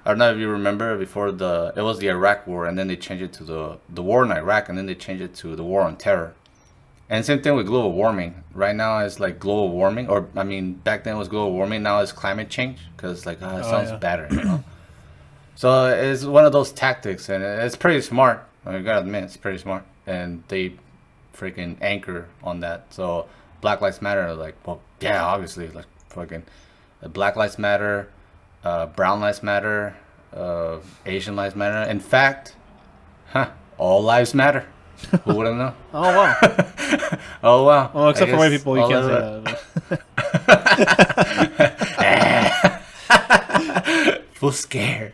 I don't know if you remember before it was the Iraq War, and then they changed it to the war in Iraq, and then they changed it to the War on Terror. And same thing with global warming. Right now it's like global warming, or I mean, back then it was global warming. Now it's climate change because it sounds better, you know. So it's one of those tactics, and it's pretty smart. I gotta admit, it's pretty smart, and they freaking anchor on that. So Black Lives Matter, like, well, yeah, obviously, like fucking Black Lives Matter, Brown Lives Matter, Asian Lives Matter. In fact, all lives matter. Who wouldn't know? Oh wow! Oh wow! Well, except for white people, you can't say that. Full scared.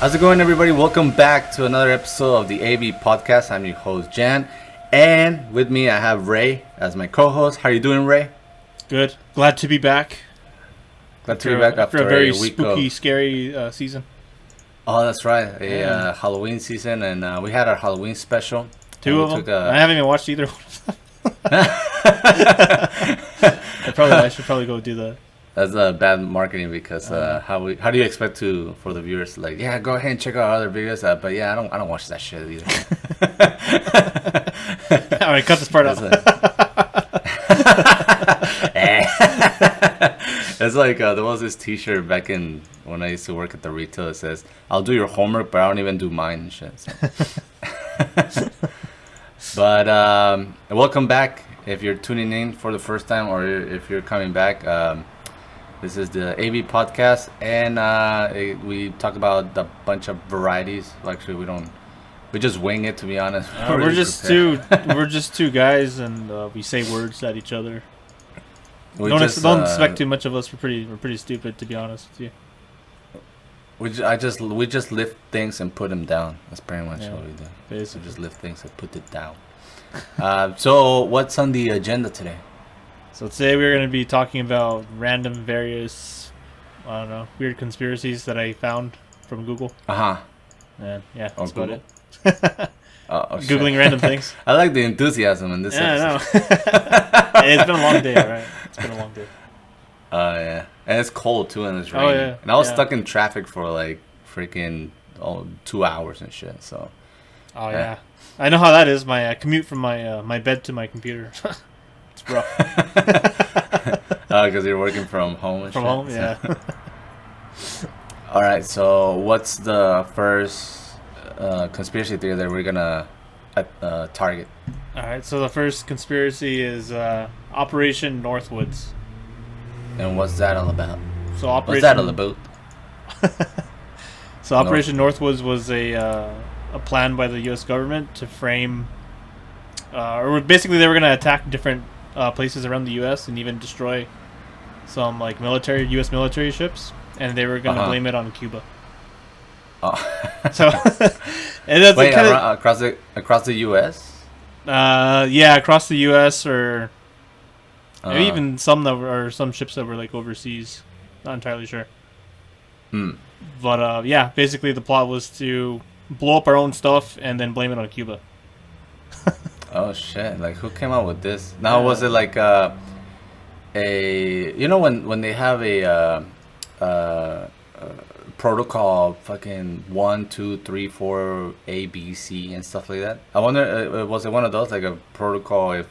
How's it going, everybody? Welcome back to another episode of the AV Podcast. I'm your host, Jan, and with me I have Ray as my co-host. How are you doing, Ray? Good. Glad to be back. Glad to be back after a very week spooky, scary season. Oh, that's right. Halloween season, and we had our Halloween special. Two of them. I haven't even watched either one of them. I should probably go do that. That's bad marketing because how do you expect for the viewers go ahead and check out our other videos, but I don't watch that shit either. All right, cut this part out. It's like there was this T-shirt back in when I used to work at the retail. It says, "I'll do your homework, but I don't even do mine and shit." So. But welcome back if you're tuning in for the first time, or if you're coming back. This is the AV Podcast, and we talk about a bunch of varieties. Actually, we just wing it, to be honest. We're just two guys, and we say words at each other. Don't expect too much of us. We're pretty stupid, to be honest with you. We just lift things and put them down. That's pretty much what we do. Basically. We just lift things and put it down. So what's on the agenda today? So today we're going to be talking about random various, weird conspiracies that I found from Google. And that's about it. Googling random things. I like the enthusiasm in this episode. It's been a long day, alright? It's been a long day. Yeah. And it's cold too, and it's raining. Oh, yeah. And I was stuck in traffic for like freaking 2 hours and shit, so. Oh, yeah. I know how that is, my commute from my bed to my computer. It's rough. Because you're working from home and from shit. Home, yeah. Alright, so what's the first conspiracy theory that we're gonna target? Alright, so the first conspiracy is Operation Northwoods. And what's that all about? Operation Northwoods was a plan by the U.S. government to frame, or basically they were going to attack different places around the U.S. and even destroy some like U.S. military ships, and they were going to blame it on Cuba. Oh. So, and that's wait, across the U.S.? Across the U.S. or maybe even some ships that were like overseas. Not entirely sure. But basically the plot was to blow up our own stuff and then blame it on Cuba. Oh shit! Like, who came up with this? Now, was it like when they have a protocol, fucking 1, 2, 3, 4, A, B, C, and stuff like that? I wonder, was it one of those, like a protocol if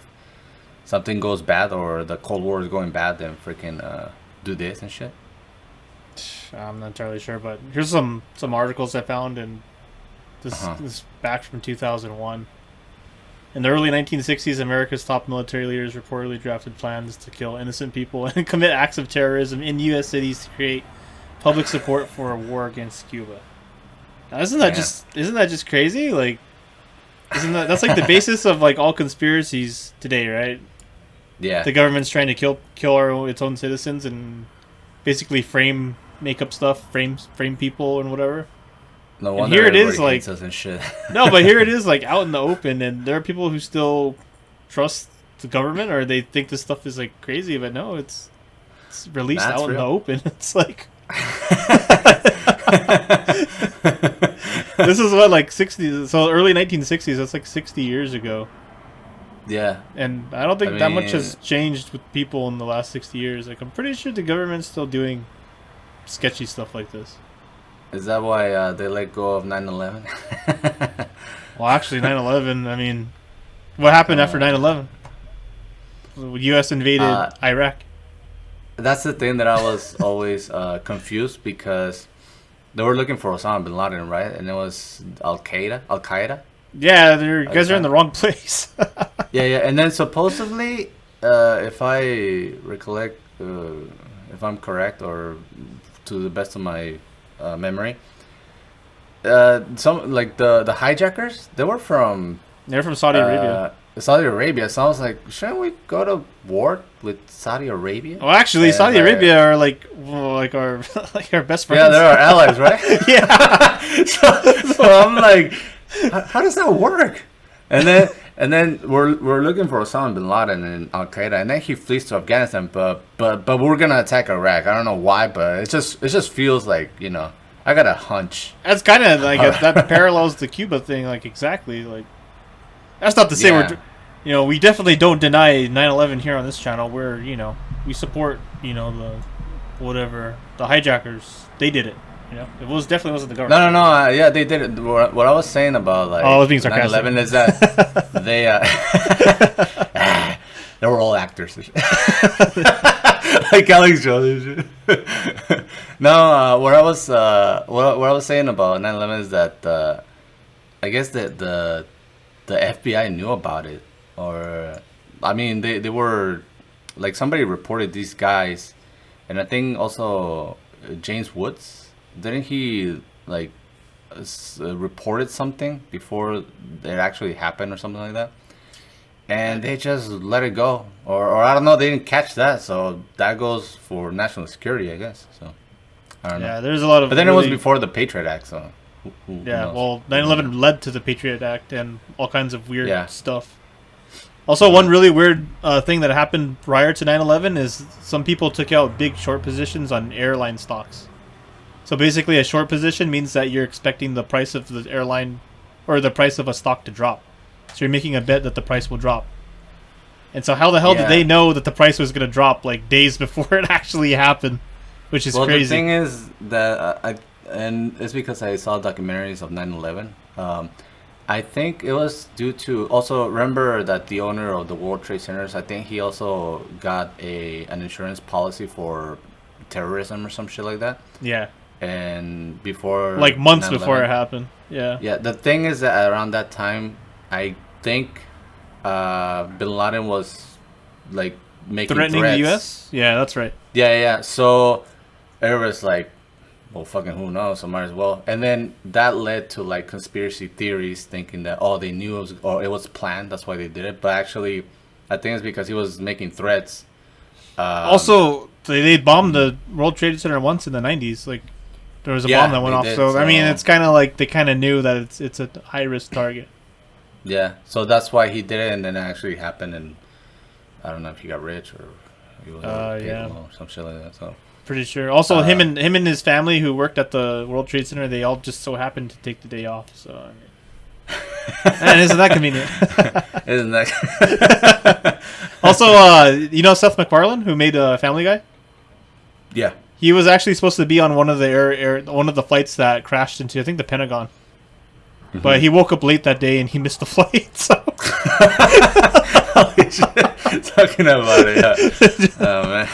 something goes bad or the Cold War is going bad, then freaking do this and shit? I'm not entirely sure, but here's some articles I found, and this is back from 2001. In the early 1960s, America's top military leaders reportedly drafted plans to kill innocent people and commit acts of terrorism in U.S. cities to create public support for a war against Cuba. Now, isn't that just crazy? Like, that's like the basis of like all conspiracies today, right? Yeah. The government's trying to kill its own citizens and basically make up stuff, frame people and whatever. No wonder here it is, like, us and shit. No, but here it is, like, out in the open, and there are people who still trust the government, or they think this stuff is like crazy, but no, it's released out in the open. It's like this is what, like, 60s, so early 1960s. That's like 60 years ago. Yeah. And I don't think I that much mean- has changed with people in the last 60 years. Like, I'm pretty sure the government's still doing sketchy stuff like this. Is that why they let go of 9/11? Well, actually, 9/11, I mean, what happened after 9/11? The U.S. invaded Iraq. That's the thing that I was always confused because they were looking for Osama bin Laden, right? And it was Al Qaeda. Yeah, you guys are in the wrong place. Yeah. And then supposedly, if I recollect, if I'm correct or to the best of my memory, some like the hijackers, they were from They're from Saudi Arabia. Saudi Arabia. So I was like, shouldn't we go to war with Saudi Arabia? Well, actually, And, Saudi Arabia are like our like our best friends. Yeah, they're our allies, right? Yeah. so I'm like, how does that work? And then we're looking for Osama bin Laden and Al Qaeda, and then he flees to Afghanistan. But we're gonna attack Iraq. I don't know why, but it just feels like, you know, I got a hunch. That's kind of like that parallels the Cuba thing, like exactly. Like that's not to say Yeah. we're, you know, we definitely don't deny 9/11 here on this channel. We're, you know, we support, you know, the hijackers. They did it. You know, it definitely wasn't the government. No. Yeah, they did it. What I was saying about like Oh, I was being sarcastic. 9/11 is that they they were all actors. Like Alex Jones. No, what I was saying about 9/11 is that I guess that the FBI knew about it, or I mean they were like, somebody reported these guys, and I think also James Woods, didn't he like reported something before it actually happened or something like that? And they just let it go, or I don't know, they didn't catch that, so that goes for national security, I guess. So I don't know. Yeah, there's a lot of. But then it was really- before the Patriot Act, so who Yeah, knows? well, 9/11 led to the Patriot Act and all kinds of weird Yeah. stuff. Also, one really weird thing that happened prior to 9/11 is some people took out big short positions on airline stocks. So basically, a short position means that you're expecting the price of the airline or the price of a stock to drop. So you're making a bet that the price will drop. And so how the hell did Yeah. they know that the price was going to drop like days before it actually happened? Which is Well, crazy. the thing is that and it's because I saw documentaries of 9/11. I think it was due to, also remember that the owner of the World Trade Centers, I think he also got an insurance policy for terrorism or some shit like that. Yeah. And before, Like months 9/11 before it happened. Yeah. Yeah, the thing is that around that time, I think Bin Laden was like making Threatening threats. the U.S.? Yeah, that's right. Yeah. So everyone's like, well, fucking who knows? So might as well. And then that led to like conspiracy theories, thinking that they knew it was, or it was planned. That's why they did it. But actually, I think it's because he was making threats. Also, they bombed the World Trade Center once in the 90s. Like, there was a Yeah, bomb that went they off. did, So, I mean, so- it's kind of like they kind of knew that it's a high risk target. Yeah, so that's why he did it, and then it actually happened. And I don't know if he got rich or he was paid yeah. well or some shit like that. So Pretty sure. Also, him and his family who worked at the World Trade Center, they all just so happened to take the day off. So, I mean, man, isn't that convenient? isn't that? Also, you know Seth MacFarlane, who made Family Guy? Yeah. He was actually supposed to be on one of the one of the flights that crashed into, I think, the Pentagon. But he woke up late that day and he missed the flight. So Holy shit. Talking about it, yeah. Oh man.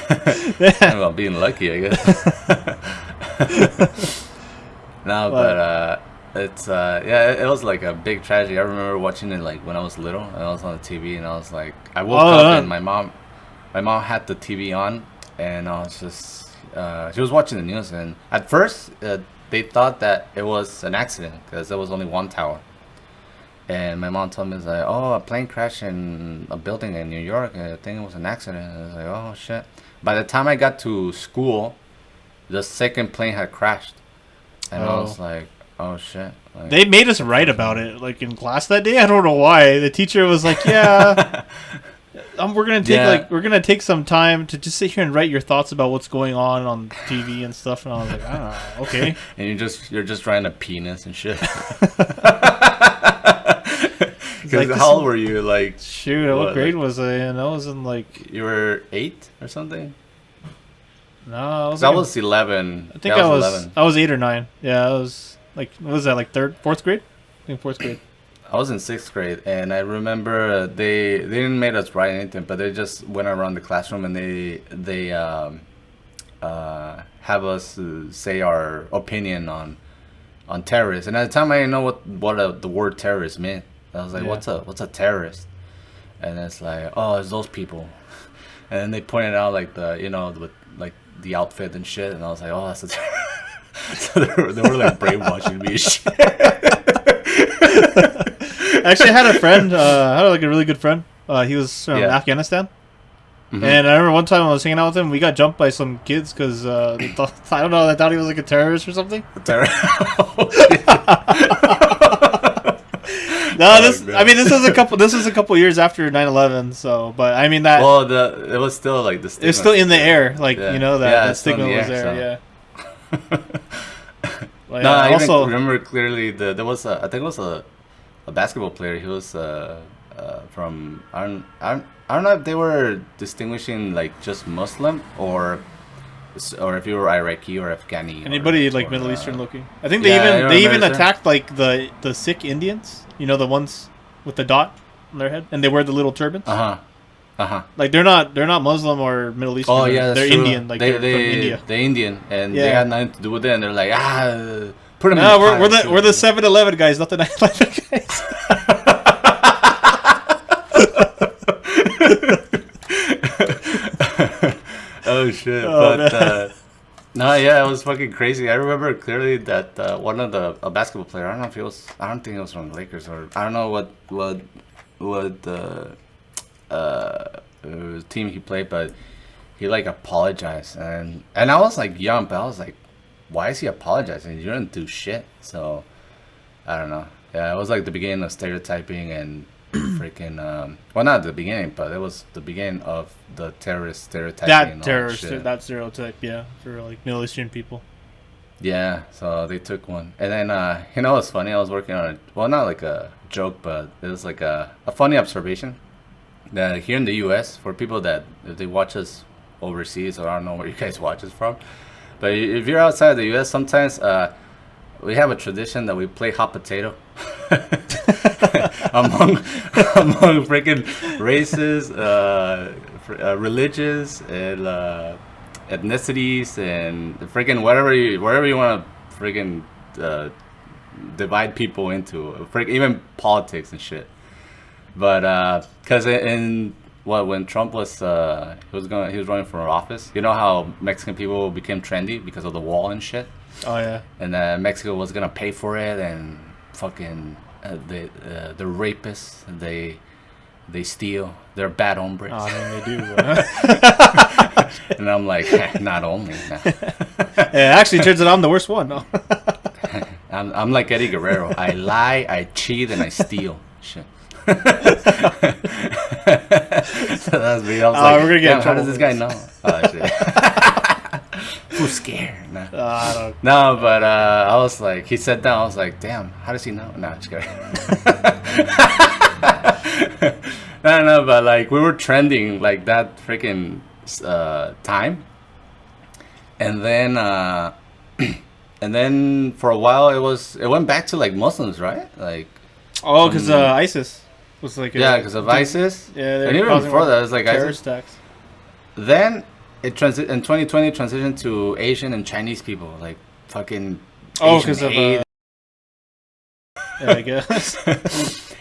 Talking about being lucky, I guess. No, but it's yeah, it was like a big tragedy. I remember watching it like when I was little, and I was on the TV, and I was like, I woke up and my mom had the TV on, and I was just she was watching the news, and at first they thought that it was an accident because there was only one tower. And my mom told me, like, a plane crashed in a building in New York. I think it was an accident. And I was like, oh, shit. By the time I got to school, the second plane had crashed. And I was like, oh, shit. Like, they made us write about it, like in class that day. I don't know why. The teacher was like, yeah, we're gonna take some time to just sit here and write your thoughts about what's going on TV and stuff. And I was like, okay. And you're just trying to penis and shit. Because how old were you? Like, shoot, what grade was I in? I was in like. You were 8 or something. No, I was. That was 11. I think I was 11. I was 8 or 9. Yeah, I was like, what was that, like fourth grade? I think fourth grade. I was in 6th grade, and I remember they didn't make us write anything, but they just went around the classroom and they have us say our opinion on terrorists. And at the time, I didn't know what the word terrorist meant. I was like, what's a terrorist? And it's like, oh, it's those people. And then they pointed out like with the outfit and shit, and I was like, oh, that's a terrorist. So they were like brainwashing me and shit. Actually, I had a friend. I had like a really good friend. He was from Afghanistan, and I remember one time I was hanging out with him. We got jumped by some kids because they thought they thought he was like a terrorist or something. No, this was a couple years after 9/11. So, but I mean that. Well, it was still like the stigma. It's still in the air, like that stigma was there. So. Yeah. Well, no, I also even remember clearly there was I think it was a basketball player. He was from I don't know if they were distinguishing like just Muslim or if you were Iraqi or Afghani. Anybody like Middle Eastern looking. I think they even attacked like the Sikh Indians. You know, the ones with the dot on their head, and they wear the little turbans. Like they're not Muslim or Middle Eastern. Oh yeah, they're true. Indian. Like they're from India. They're Indian, and they had nothing to do with it. And they're like, put them. No, we're the 7-Eleven guys, not the 9/11 guys. Oh shit! But no, yeah, it was fucking crazy. I remember clearly that one of a basketball player. I don't know if I don't think it was from the Lakers, or I don't know what team he played, but he like apologized, and I was like young, but I was like, why is he apologizing? You didn't do shit. So I don't know. Yeah, it was like the beginning of stereotyping and freaking well, not the beginning, but it was the beginning of the terrorist stereotyping. That stereotype, yeah, for like Middle Eastern people. Yeah, so they took one, and then it was funny. I was working on not like a joke, but it was like a funny observation that here in the U.S. for people that if they watch us overseas, or I don't know where you guys watch us from, but if you're outside of the U.S., sometimes we have a tradition that we play hot potato among freaking races, religions, and ethnicities, and freaking wherever you want to freaking divide people into, even politics and shit. But because when Trump was he was running for office, you know how Mexican people became trendy because of the wall and shit. Oh yeah. And Mexico was gonna pay for it, and fucking the rapists, they steal. They're bad hombres. Oh, I mean, they do. And I'm like, not only. Nah. Yeah, actually, turns out I'm the worst one. No. I'm like Eddie Guerrero. I lie, I cheat, and I steal. Shit. So that's me. I was like, we're gonna get in trouble. How does this guy know? Oh shit. Who's scared? Nah. I don't. No, but I was like, he sat down. I was like, damn, how does he know? No, just kidding. No, but like we were trending like that freaking time, and then for a while it went back to like Muslims, right? Like because ISIS was like because of ISIS. Yeah, and even before that, it was like terrorist ISIS. attacks. Then in 2020 transitioned to Asian and Chinese people, like fucking. Oh, because of yeah, I guess.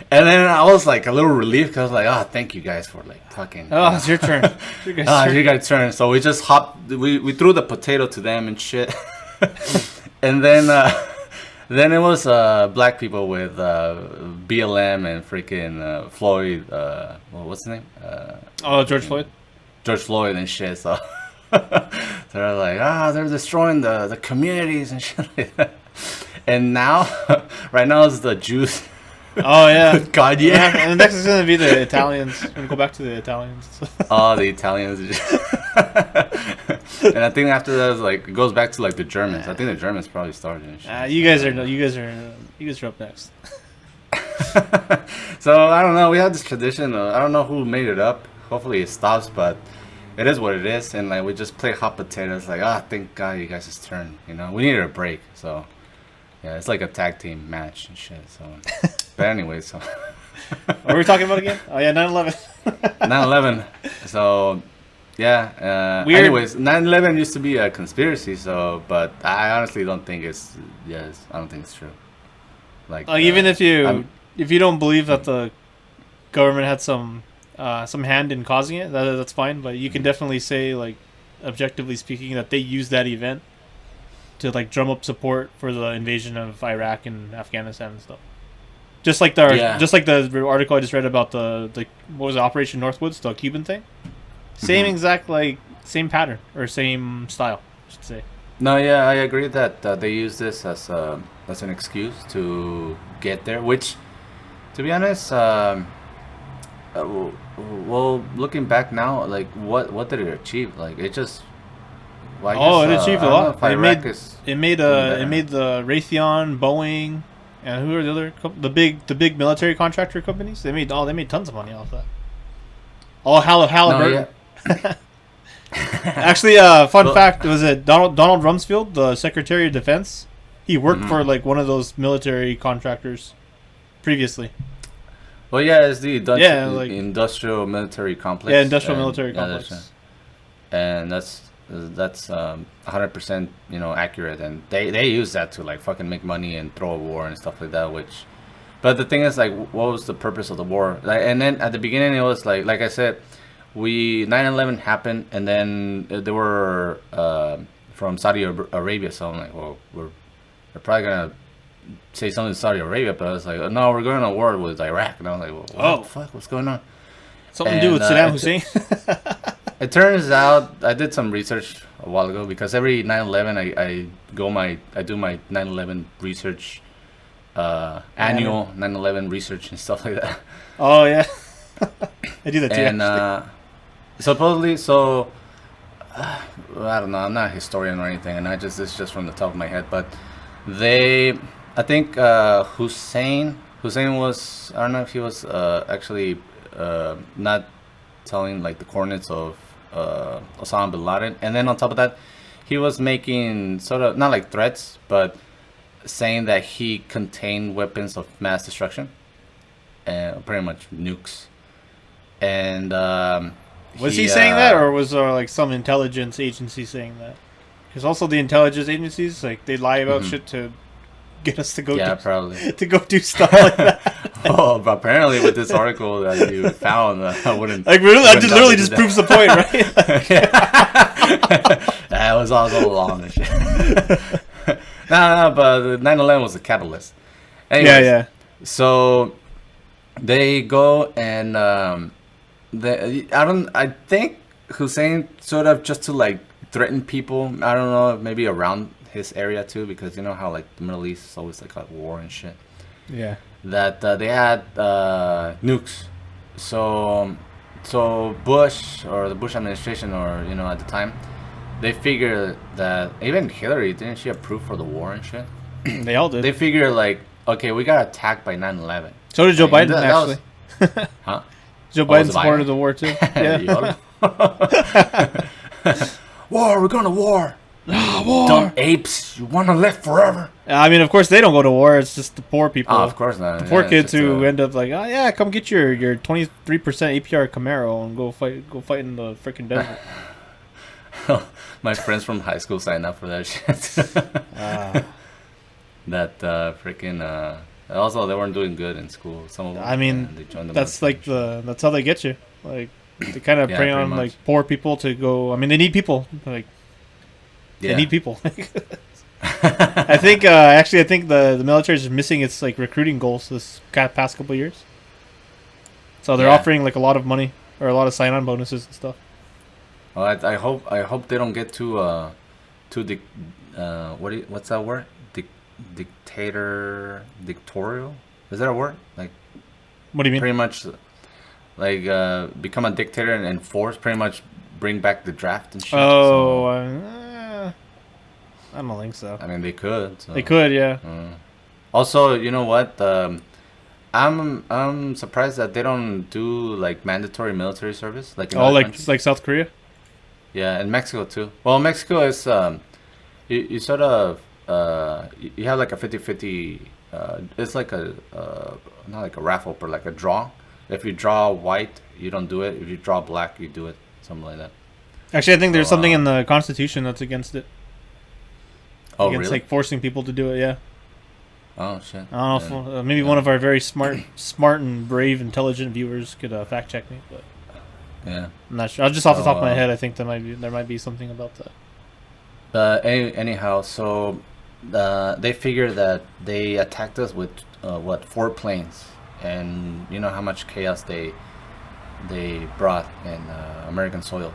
And then I was like a little relieved because I was like, oh, thank you guys for like fucking. Oh, it's your turn. You guys' turn. So we just we threw the potato to them and shit. And then it was black people with BLM and freaking Floyd. What's his name? George Floyd. George Floyd and shit. So they're like, they're destroying the communities and shit like that. And now, right now, is the Jews. Oh yeah, God yeah. And the next is gonna be the Italians. We're gonna go back to the Italians. Oh, the Italians. And I think after that, it goes back to like the Germans. I think the Germans probably started. And shit. You guys are up next. So I don't know. We have this tradition. I don't know who made it up. Hopefully it stops, but it is what it is. And like we just play hot potatoes. Like thank God you guys' turn. You know, we needed a break. So yeah, it's like a tag team match and shit. So, but anyway, so What were we talking about again? Oh yeah, 9/11. 9/11. So yeah. Weird. Anyways, 9/11 used to be a conspiracy. So, but I honestly don't think it's. Yes, I don't think it's true. Like Even if I'm- you don't believe that the government had some hand in causing it, that's fine. But you can definitely say, like, objectively speaking, that they used that event to like drum up support for the invasion of Iraq and Afghanistan and stuff. Just like the article I just read about the what was it, Operation Northwoods, the Cuban thing. Same exact same pattern or same style, I should say. No, yeah, I agree that they use this as an excuse to get there. Which, to be honest, well, looking back now, like what did it achieve? Like it just. Well, I guess, It achieved I a don't know lot. if Iraq is It made the Raytheon, Boeing, and who are the other the big military contractor companies? They made tons of money off that. Oh, Halliburton. No, yeah. Actually, fun fact was it Donald Rumsfeld, the Secretary of Defense. He worked for like one of those military contractors previously. Well, yeah, it's the industrial military complex. Yeah, industrial military complex. And that's 100% accurate, and they use that to like fucking make money and throw a war and stuff like that. But the thing is, like, what was the purpose of the war? Like, and then at the beginning it was like I said, 9/11 happened, and then they were from Saudi Arabia, so I'm like, well, they're probably gonna say something to Saudi Arabia, but I was like, no, we're going to war with Iraq, and I was like, well, what the fuck, what's going on? Something to do with Saddam Hussein. It turns out I did some research a while ago because every 9/11 I do my 9/11 research, annual 9/11 research and stuff like that. Oh yeah, I do that too. And supposedly, so I don't know. I'm not a historian or anything, and it's just from the top of my head. But I think Hussein was, I don't know if he was actually not telling like the coordinates of Osama bin Laden, and then on top of that, he was making sort of not like threats, but saying that he contained weapons of mass destruction, and pretty much nukes. And was he saying that, or was there like some intelligence agency saying that? Because also the intelligence agencies, like, they lie about shit to get us to go probably to go do stuff like that. Oh, but apparently with this article that you found, I wouldn't. Like, really, that just literally just proves the point, right? That was also long and shit. No, but 9/11 was a catalyst. Anyways, Yeah. So they go and I think Hussein sort of just to like threaten people. I don't know, maybe around his area too, because you know how like the Middle East is always like at war and shit. Yeah. That they had nukes. So Bush, or the Bush administration, or at the time, they figured that even Hillary, didn't she approve for the war and shit? They all did. They figured like, okay, we got attacked by 9/11. So did Joe Biden, that actually. Huh? Joe Biden supported the war too. Yeah. War, we're going to war. War. Dumb apes, you want to live forever? I mean, of course they don't go to war. It's just the poor people. Oh, of course not. The poor kids who end up like, oh yeah, come get your 23% APR Camaro and go fight in the freaking desert. My friends from high school signed up for that shit. That freaking. Also, they weren't doing good in school. Some of them. I mean, they joined the that's like that's how they get you. Like, they kind of prey on much. like poor people to go. I mean, they need people. Like, they need people. I think actually, I think the military is missing its like recruiting goals this past couple of years. So they're offering like a lot of money or a lot of sign-on bonuses and stuff. Well, I hope they don't get too what's that word? Dictatorial? Is that a word? Like, What do you mean? pretty much like become a dictator and enforce, pretty much bring back the draft and shit. Oh, I don't think so. I mean, they could. So. They could, yeah. Also, you know what? I'm surprised that they don't do like mandatory military service like in Oh, other like countries. like South Korea. Yeah, in Mexico too. Well, Mexico is you sort of you have like a 50-50. It's like a not like a raffle, but like a draw. If you draw white, you don't do it. If you draw black, you do it. Something like that. Actually, I think there's So, something in the Constitution that's against it. Oh, Against really? like forcing people to do it. Yeah. Oh shit. I don't know. If, maybe one of our very smart and brave, intelligent viewers could fact check me, but Yeah. I'm not sure. Just off the So, top of my head, I think there might be something about that. Anyhow, so they figure that they attacked us with what 4 planes, and you know how much chaos they brought in American soil.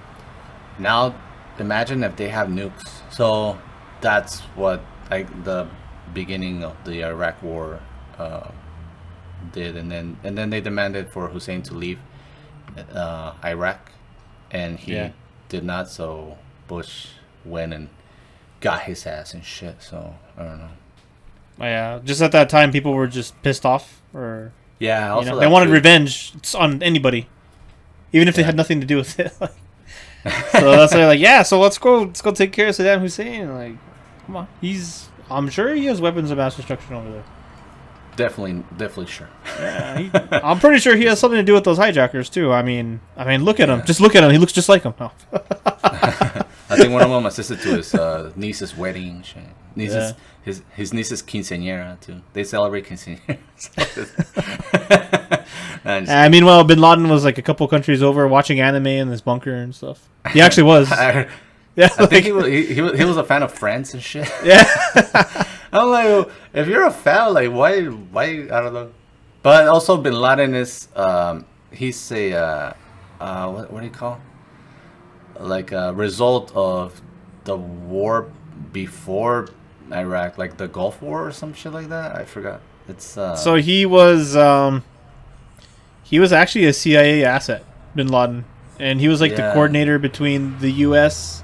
Now, imagine if they have nukes. So that's what like the beginning of the Iraq War did, and then they demanded for Hussein to leave Iraq, and he Yeah. did not. So Bush went and got his ass and shit. So I don't know. Yeah, just at that time, people were just pissed off, or Yeah, you also know, that they wanted too. revenge on anybody, even if they Yeah. had nothing to do with it. So that's why they're like, yeah, so let's go take care of Saddam Hussein. Like, come on, I'm sure he has weapons of mass destruction over there. Definitely sure. Yeah, I'm pretty sure he has something to do with those hijackers too. I mean, look at him. Just look at him. He looks just like him. Oh. I think one of them assisted to his niece's wedding. And shit. Yeah. His niece's quinceañera too. They celebrate quinceañeras. Nah, I'm just And meanwhile, Bin Laden was like a couple countries over watching anime in this bunker and stuff. He actually was. I Yeah, think he was a fan of Friends and shit. yeah. I'm like, if you're a fan, like why I don't know. But also Bin Laden is he's a what do you call? Like a result of the war before Iraq, like the Gulf War or some shit like that. I forgot. It's So he was actually a CIA asset, Bin Laden, and he was like the Yeah. coordinator between the U.S.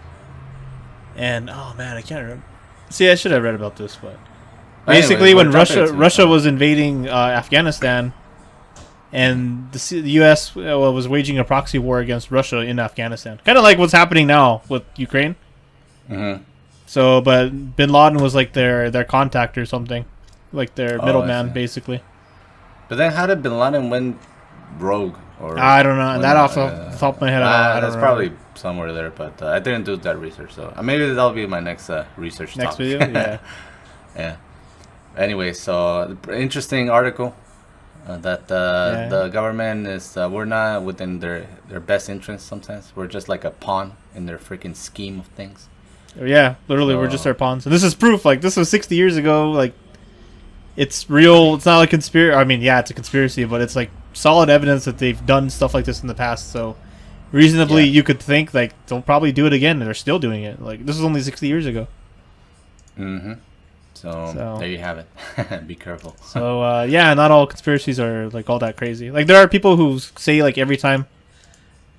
and oh man, I can't remember. See, I should have read about this, but basically, Anyways, when we're jumping into it. Russia was invading Afghanistan, and the U.S. Was waging a proxy war against Russia in Afghanistan, kind of like what's happening now with Ukraine. Mhm. So, but Bin Laden was like their contact or something, like their Oh, I middleman, see. basically. But then how did Bin Laden went rogue? Or I don't know. went, That off the top of my head, I don't that's remember. probably somewhere there, but I didn't do that research. So maybe that'll be my next research Next topic. video, yeah. Yeah. Anyway, so interesting article that Yeah. the government is we're not within their best interest. Sometimes we're just like a pawn in their freaking scheme of things. Yeah, literally, we're So- just their pawns. And this is proof. Like, this was 60 years ago. Like, it's real. It's not a conspiracy. I mean, yeah, it's a conspiracy, but it's like solid evidence that they've done stuff like this in the past. So, reasonably, Yeah. you could think like they'll probably do it again, and they're still doing it. Like, this was only 60 years ago. Mm-hmm. So there you have it. Be careful. So, yeah, not all conspiracies are like all that crazy. Like, there are people who say like every time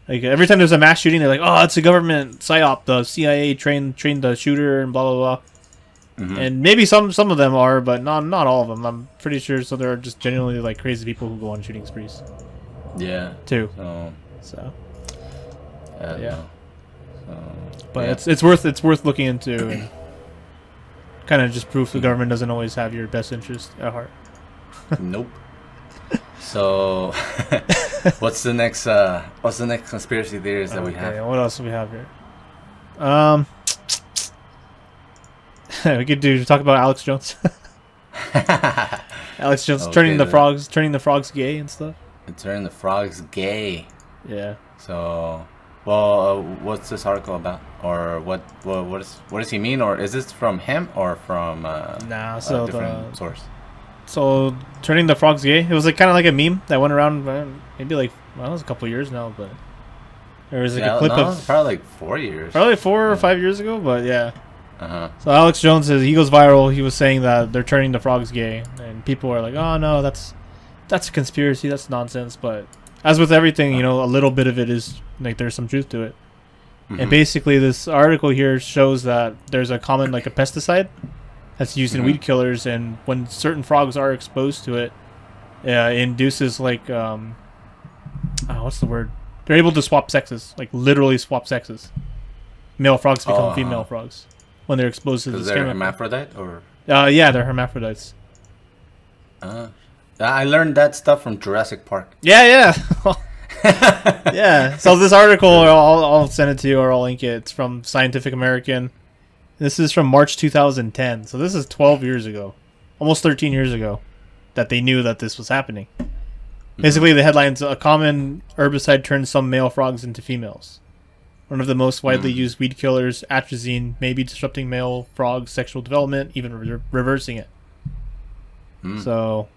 there's a mass shooting, they're like, "Oh, it's a government psyop. The CIA trained the shooter and blah blah blah." Mhm. And maybe some of them are, but not all of them. I'm pretty sure. So there are just genuinely like crazy people who go on shooting sprees Yeah. too. So So, I don't Yeah. know. So, but yeah. it's worth looking into, and kind of just proof the government doesn't always have your best interest at heart. Nope. So, what's the next conspiracy theories that we Okay, have? what else do we have here? We could talk about Alex Jones. Alex Jones Okay, turning the then. frogs gay and stuff. Turning the frogs gay. Yeah. So, well, what's this article about, or what does he mean, or is this from him or from Nah, a so different source? So turning the frogs gay, it was like kind of like a meme that went around maybe like it was a couple years now, but there was like Yeah, a clip no, of probably like 4 years. probably 4 or 5 years ago, but yeah. Uh-huh. So Alex Jones he goes viral. He was saying that they're turning the frogs gay, and people are like, "Oh no, that's a conspiracy. That's nonsense." But as with everything, you know, a little bit of it is like there's some truth to it. Mhm. And basically, this article here shows that there's a common like a pesticide that's used in Mhm. weed killers, and when certain frogs are exposed to it, Yeah, it induces like what's the word? They're able to swap sexes, like literally swap sexes. Male frogs become female frogs when they're exposed to Because this they're chemical. hermaphrodite, or Yeah, they're hermaphrodites. I learned that stuff from Jurassic Park. Yeah. Yeah. So this article, I'll send it to you or I'll link it. It's from Scientific American. This is from March 2010. So this is 12 years ago, almost 13 years ago, that they knew that this was happening. Basically, the headline's: a common herbicide turns some male frogs into females. One of the most widely used weed killers, atrazine, may be disrupting male frog sexual development, even reversing it. So,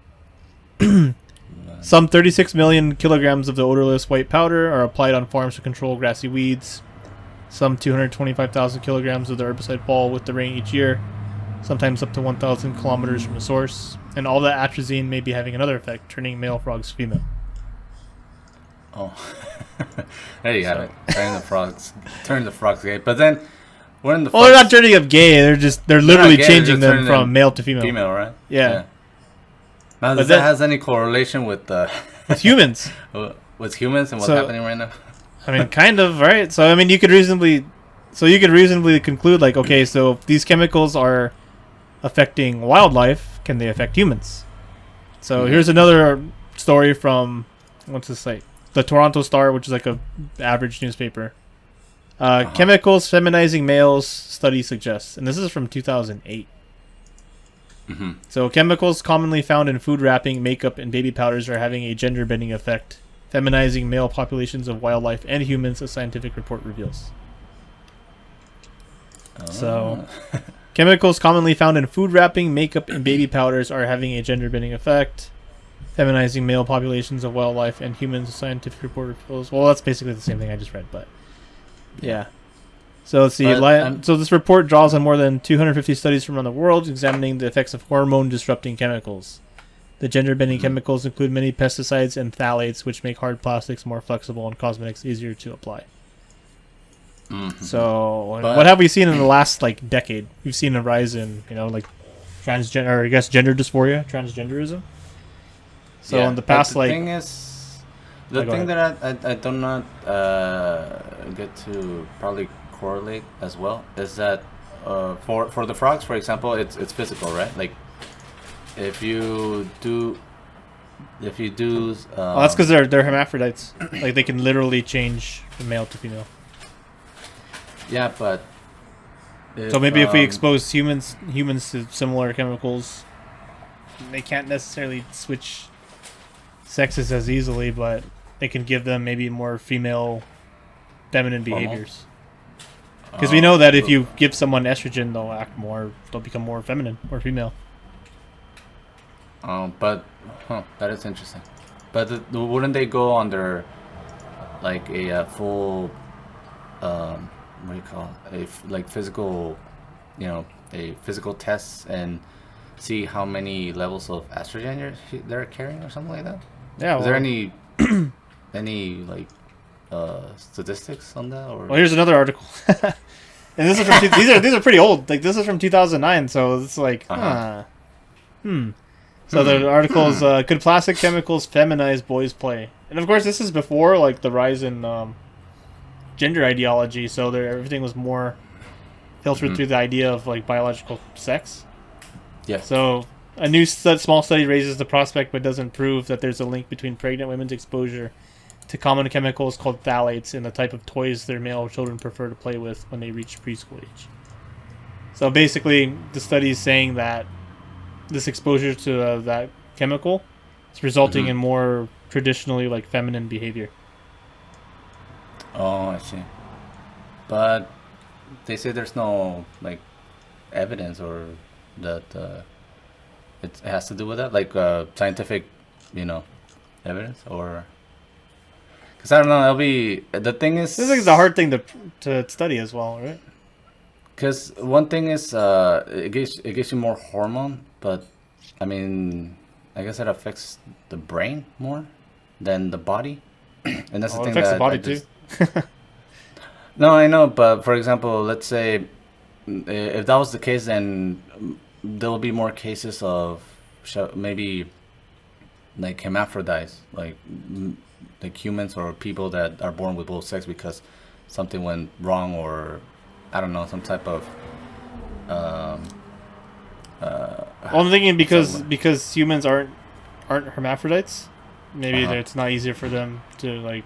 some 36 million kilograms of the odorless white powder are applied on farms to control grassy weeds. Some 225,000 kilograms of the herbicide fall with the rain each year, sometimes up to 1,000 kilometers from the source. And all the atrazine may be having another effect, turning male frogs female. Oh, there you have it. Turn the frogs gay. But then, when the well, they're not turning them gay. They're literally gay, changing they're them from male to female. Female, right? Yeah. Now, does that has any correlation with with humans? With humans and what's happening right now? I mean, kind of, right? So, I mean, you could reasonably conclude, like, okay, so if these chemicals are affecting wildlife, can they affect humans? So here's another story from, what's this site? The Toronto Star, which is like a average newspaper. Chemicals feminizing males, study suggests. And this is from 2008. So chemicals commonly found in food wrapping, makeup, and baby powders are having a gender-bending effect, feminizing male populations of wildlife and humans, a scientific report reveals. So, chemicals commonly found in food wrapping, makeup, and baby powders are having a gender-bending effect, feminizing male populations of wildlife and humans, a scientific report reveals. Well, that's basically the same thing I just read, but yeah. So let's see. So this report draws on more than 250 studies from around the world examining the effects of hormone-disrupting chemicals. The gender-bending chemicals include many pesticides and phthalates, which make hard plastics more flexible and cosmetics easier to apply. So, what have we seen in the last like decade? We've seen a rise in, like transgender, or I guess gender dysphoria, transgenderism. So in the past, the thing that I do not get to probably correlate as well is that for the frogs, for example, it's physical, right? Like if you do that's because they're hermaphrodites. Like they can literally change from male to female. Yeah, but so maybe if we expose humans to similar chemicals, they can't necessarily switch sexes as easily, but they can give them maybe more female, feminine behaviors. Because we know that if you give someone estrogen, they'll become more feminine or female. But that is interesting. But wouldn't they go under like a full what do you call it? Like physical, a physical test and see how many levels of estrogen they're carrying or something like that? Yeah. Is there any like statistics on that? Or well, here's another article. And this is from these are pretty old. Like this is from 2009, so it's like So the article is could plastic chemicals feminize boys' play? And of course, this is before like the rise in gender ideology, so everything was more filtered through the idea of like biological sex. Yeah. So a new small study raises the prospect, but doesn't prove that there's a link between pregnant women's exposure to common chemicals called phthalates and the type of toys their male children prefer to play with when they reach preschool age. So basically, the study is saying that this exposure to that chemical is resulting in more traditionally like feminine behavior. Oh, I see. But they say there's no like evidence or that it has to do with that, like scientific, evidence, or because I don't know. The thing is, this is a hard thing to study as well, right? Because one thing is it gives you more hormone, but I mean, I guess it affects the brain more than the body, and that's the thing it affects that the body too. No, I know, but for example, let's say if that was the case, then there will be more cases of maybe like hermaphrodites, like humans or people that are born with both sex because something went wrong, or I don't know, some type of um, Well, I'm thinking so, because humans aren't hermaphrodites. Maybe uh-huh. it's not easier for them to like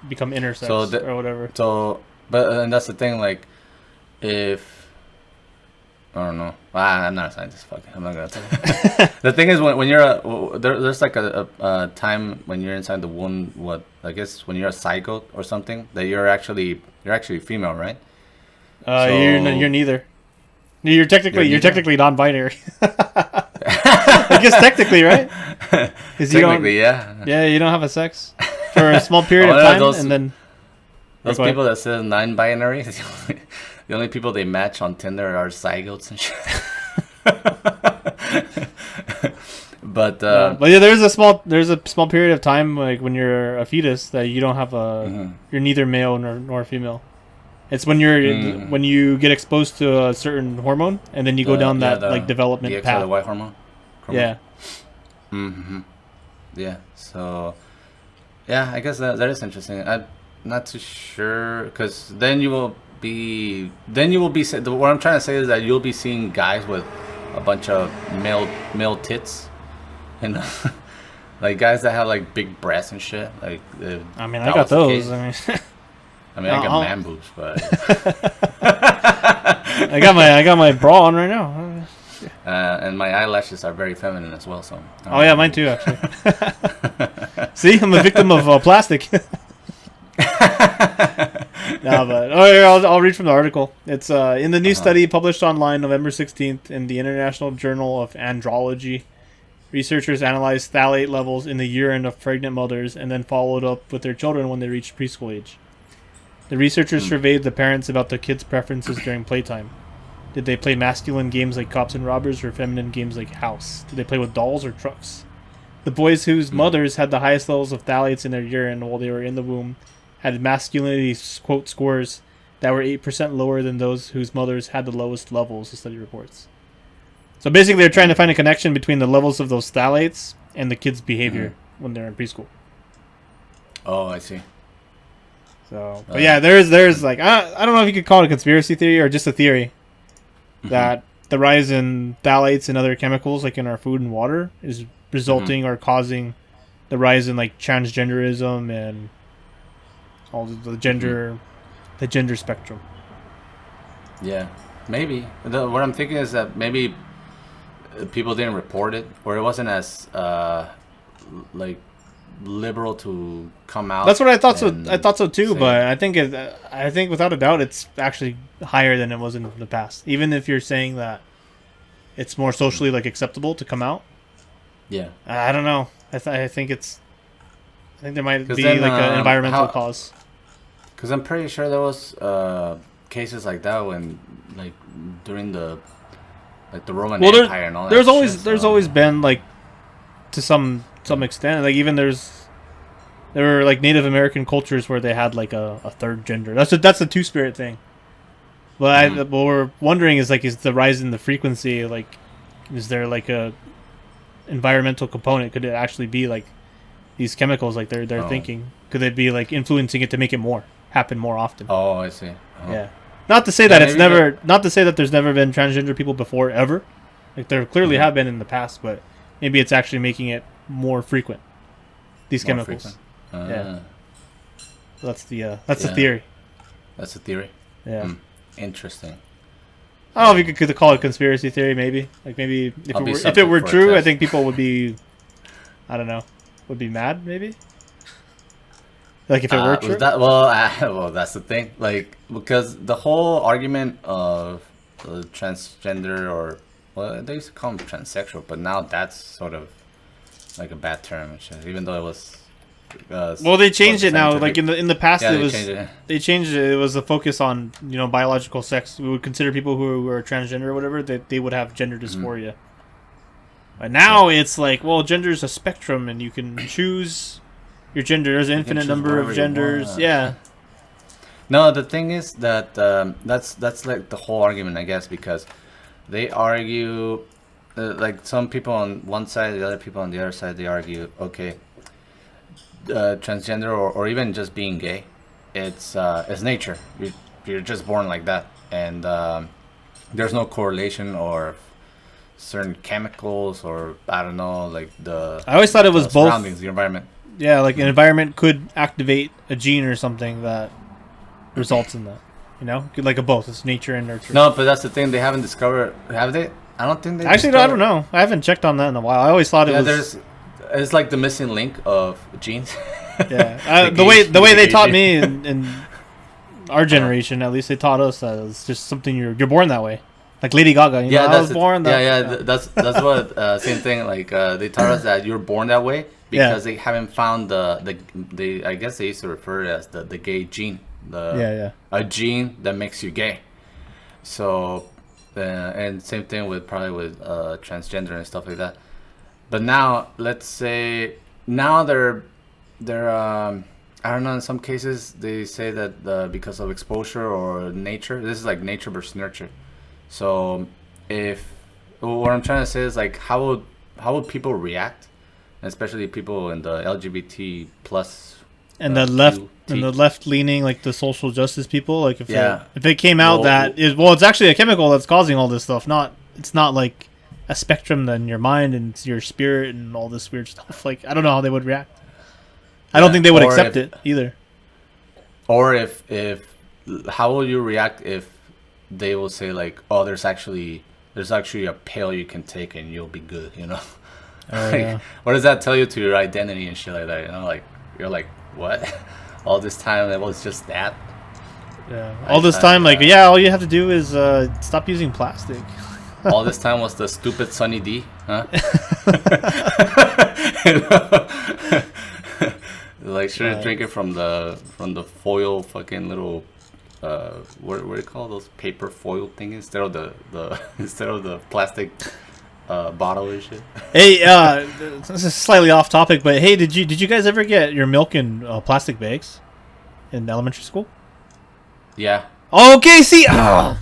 become So intersex or whatever. but and that's the thing. Like, if I don't know, I'm not a scientist. Fuck, it, I'm not gonna. The thing is, when you're there's like a time when you're inside the womb. What I guess when you're a zygote or something, that you're actually female, right? You're So neither. you're You're neither. technically non-binary. I guess technically, right? Because you don't. Technically, yeah. Yeah, you don't have a sex for a small I period of wonder if time, those and then. those Go ahead. people that says non-binary, the only people they match on Tinder are zygotes and shit. But But yeah, there's a small period of time like when you're a fetus that you don't have a mhm, you're neither male nor female. It's when you're mhm. when you get exposed to a certain hormone and then you go down that like The development X or the path. Y hormone. Yeah. Mm-hmm. Yeah. So yeah, I guess that is interesting. I'm not too sure because what I'm trying to say is that you'll be seeing guys with a bunch of male tits and like guys that have like big breasts and shit. Like if I mean, I that got was the those. case. I mean, I mean, I got I'll- man boobs, but I got my bra on right now. and my eyelashes are very feminine as well. So Oh yeah, mine too actually. See, I'm a victim of plastic. No, but here, I'll read from the article. It's in the new study published online November 16th in the International Journal of Andrology. Researchers analyzed phthalate levels in the urine of pregnant mothers and then followed up with their children when they reached preschool age. The researchers surveyed the parents about the kids' preferences during playtime. Did they play masculine games like cops and robbers or feminine games like house? Did they play with dolls or trucks? The boys whose mothers had the highest levels of phthalates in their urine while they were in the womb had masculinity quote scores that were 8% lower than those whose mothers had the lowest levels, the study reports. So basically they're trying to find a connection between the levels of those phthalates and the kids' behavior when they're in preschool. oh, I see. So, but yeah, there's like I don't know if you could call it a conspiracy theory or just a theory that the rise in phthalates and other chemicals like in our food and water is resulting or causing the rise in like transgenderism and all the gender spectrum. Yeah, maybe. What I'm thinking is that maybe people didn't report it, or it wasn't as like liberal to come out. That's what I thought. So and I thought so too. say But I think without a doubt, it's actually higher than it was in the past. Even if you're saying that it's more socially like acceptable to come out, yeah. I don't know. I think there might 'Cause be then, like an environmental how- cause. Because I'm pretty sure there was cases like that when, like, during the Roman Well, Empire and all that. there's so- always been like to some extent like even there were like Native American cultures where they had like a third gender. That's a two spirit thing. But what we're wondering is like is the rise in the frequency like is there like a environmental component? Could it actually be like these chemicals like they're Oh. thinking? Could they be like influencing it to make it happen more often? Oh, I see. Oh. Yeah. Not to say that it's maybe never. Not to say that there's never been transgender people before ever. Like there clearly have been in the past, but maybe it's actually making it more frequent. These More chemicals. frequent. Yeah. So that's the Yeah. theory. That's a theory. Yeah. Hmm. Interesting. I don't know if you could call it conspiracy theory. Maybe if I'll be if it subject were for a true, I test. think people would be. I don't know. Would be mad maybe. Like if it were true. Well, that's the thing. Like, because the whole argument of transgender, or well, they used to call them transsexual, but now that's sort of like a bad term, and shit, even though it was. Well, they changed it now. scientific- Like in the past, Yeah, it they was changed it. they changed it. It was a focus on biological sex. We would consider people who were transgender or whatever that they would have gender dysphoria. But now it's like, well, gender is a spectrum, and you can choose your gender. There's an infinite choose number of whatever you genders. want. Yeah, No, the thing is that that's like the whole argument, I guess, because they argue like some people on one side, the other people on the other side, they argue, okay, transgender or even just being gay, it's nature. You're just born like that, and there's no correlation or certain chemicals or I don't know, like I always thought it was the both. surroundings, the environment. Yeah, like an environment could activate a gene or something that results in that. You know, like a both. It's nature and nurture. No, but that's the thing. They haven't discovered. Have they? I don't think they. Actually, I don't know. I haven't checked on that in a while. I always thought it was. It's like the missing link of genes. Yeah, the way they taught me in our generation, at least they taught us that it's just something you're born that way. Like Lady Gaga, you know, I was born that. Yeah. That's what same thing. Like they taught us that you're born that way because they haven't found the I guess they used to refer it as the gay gene. A gene that makes you gay. So and same thing with transgender and stuff like that. But now let's say they're I don't know, in some cases they say that because of exposure or nature, this is like nature versus nurture. So what I'm trying to say is like how would people react, especially people in the LGBT plus and the left leaning, like the social justice people, like if it came out it's actually a chemical that's causing all this stuff, it's not like a spectrum in your mind and it's your spirit and all this weird stuff. Like I don't know how they would react. I don't think they would accept it either. Or if how will you react if they will say like, oh, there's actually a pill you can take and you'll be good, you know? What does that tell you to your identity and shit like that? You know, like you're like, what? All this time it was just that. Yeah. All this time, like, all you have to do is stop using plastic. All this time was the stupid Sunny D, huh? Like, shouldn't drink it from the foil fucking little what do you call those paper foil thing instead of the plastic bottle and shit. Hey, this is slightly off topic, but hey, did you guys ever get your milk in plastic bags in elementary school? Yeah. Okay, see, I'm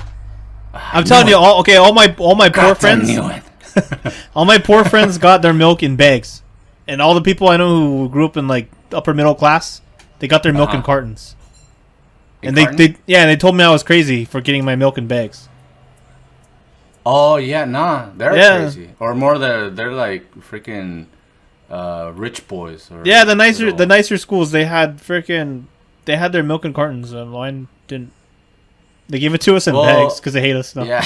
telling you, all my poor friends, all my poor friends got their milk in bags, and all the people I know who grew up in like upper middle class, they got their milk in cartons. And they told me I was crazy for getting my milk in bags. Oh yeah, nah, they're crazy. Or more, they're like freaking rich boys. Or the nicer schools, they had their milk in cartons. Mine didn't. They gave it to us in bags because they hate us. No. Yeah.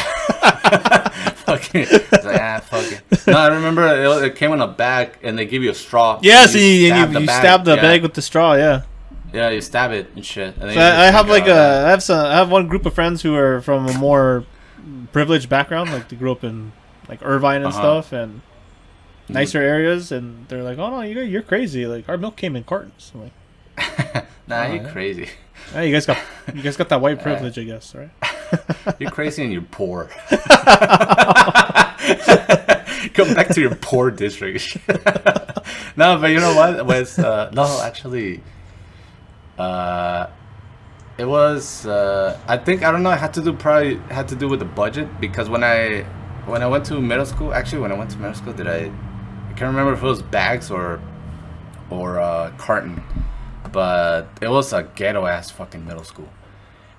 Fucking. Fuck it. No, I remember it came in a bag and they give you a straw. Yeah, so you stab the bag with the straw. Yeah. Yeah, you stab it and shit. And so I have one group of friends who are from a more privileged background, like they grew up in like Irvine and stuff and nicer areas, and they're like, "Oh no, you're crazy! Like our milk came in cartons." I'm like, nah, you're crazy. Yeah, you guys got that white privilege, I guess, right? You're crazy and you're poor. Come back to your poor district. No, but you know what? No, actually. It was I don't know, it had to do with the budget, because when I went to middle school, I can't remember if it was bags or carton, but it was a ghetto ass fucking middle school.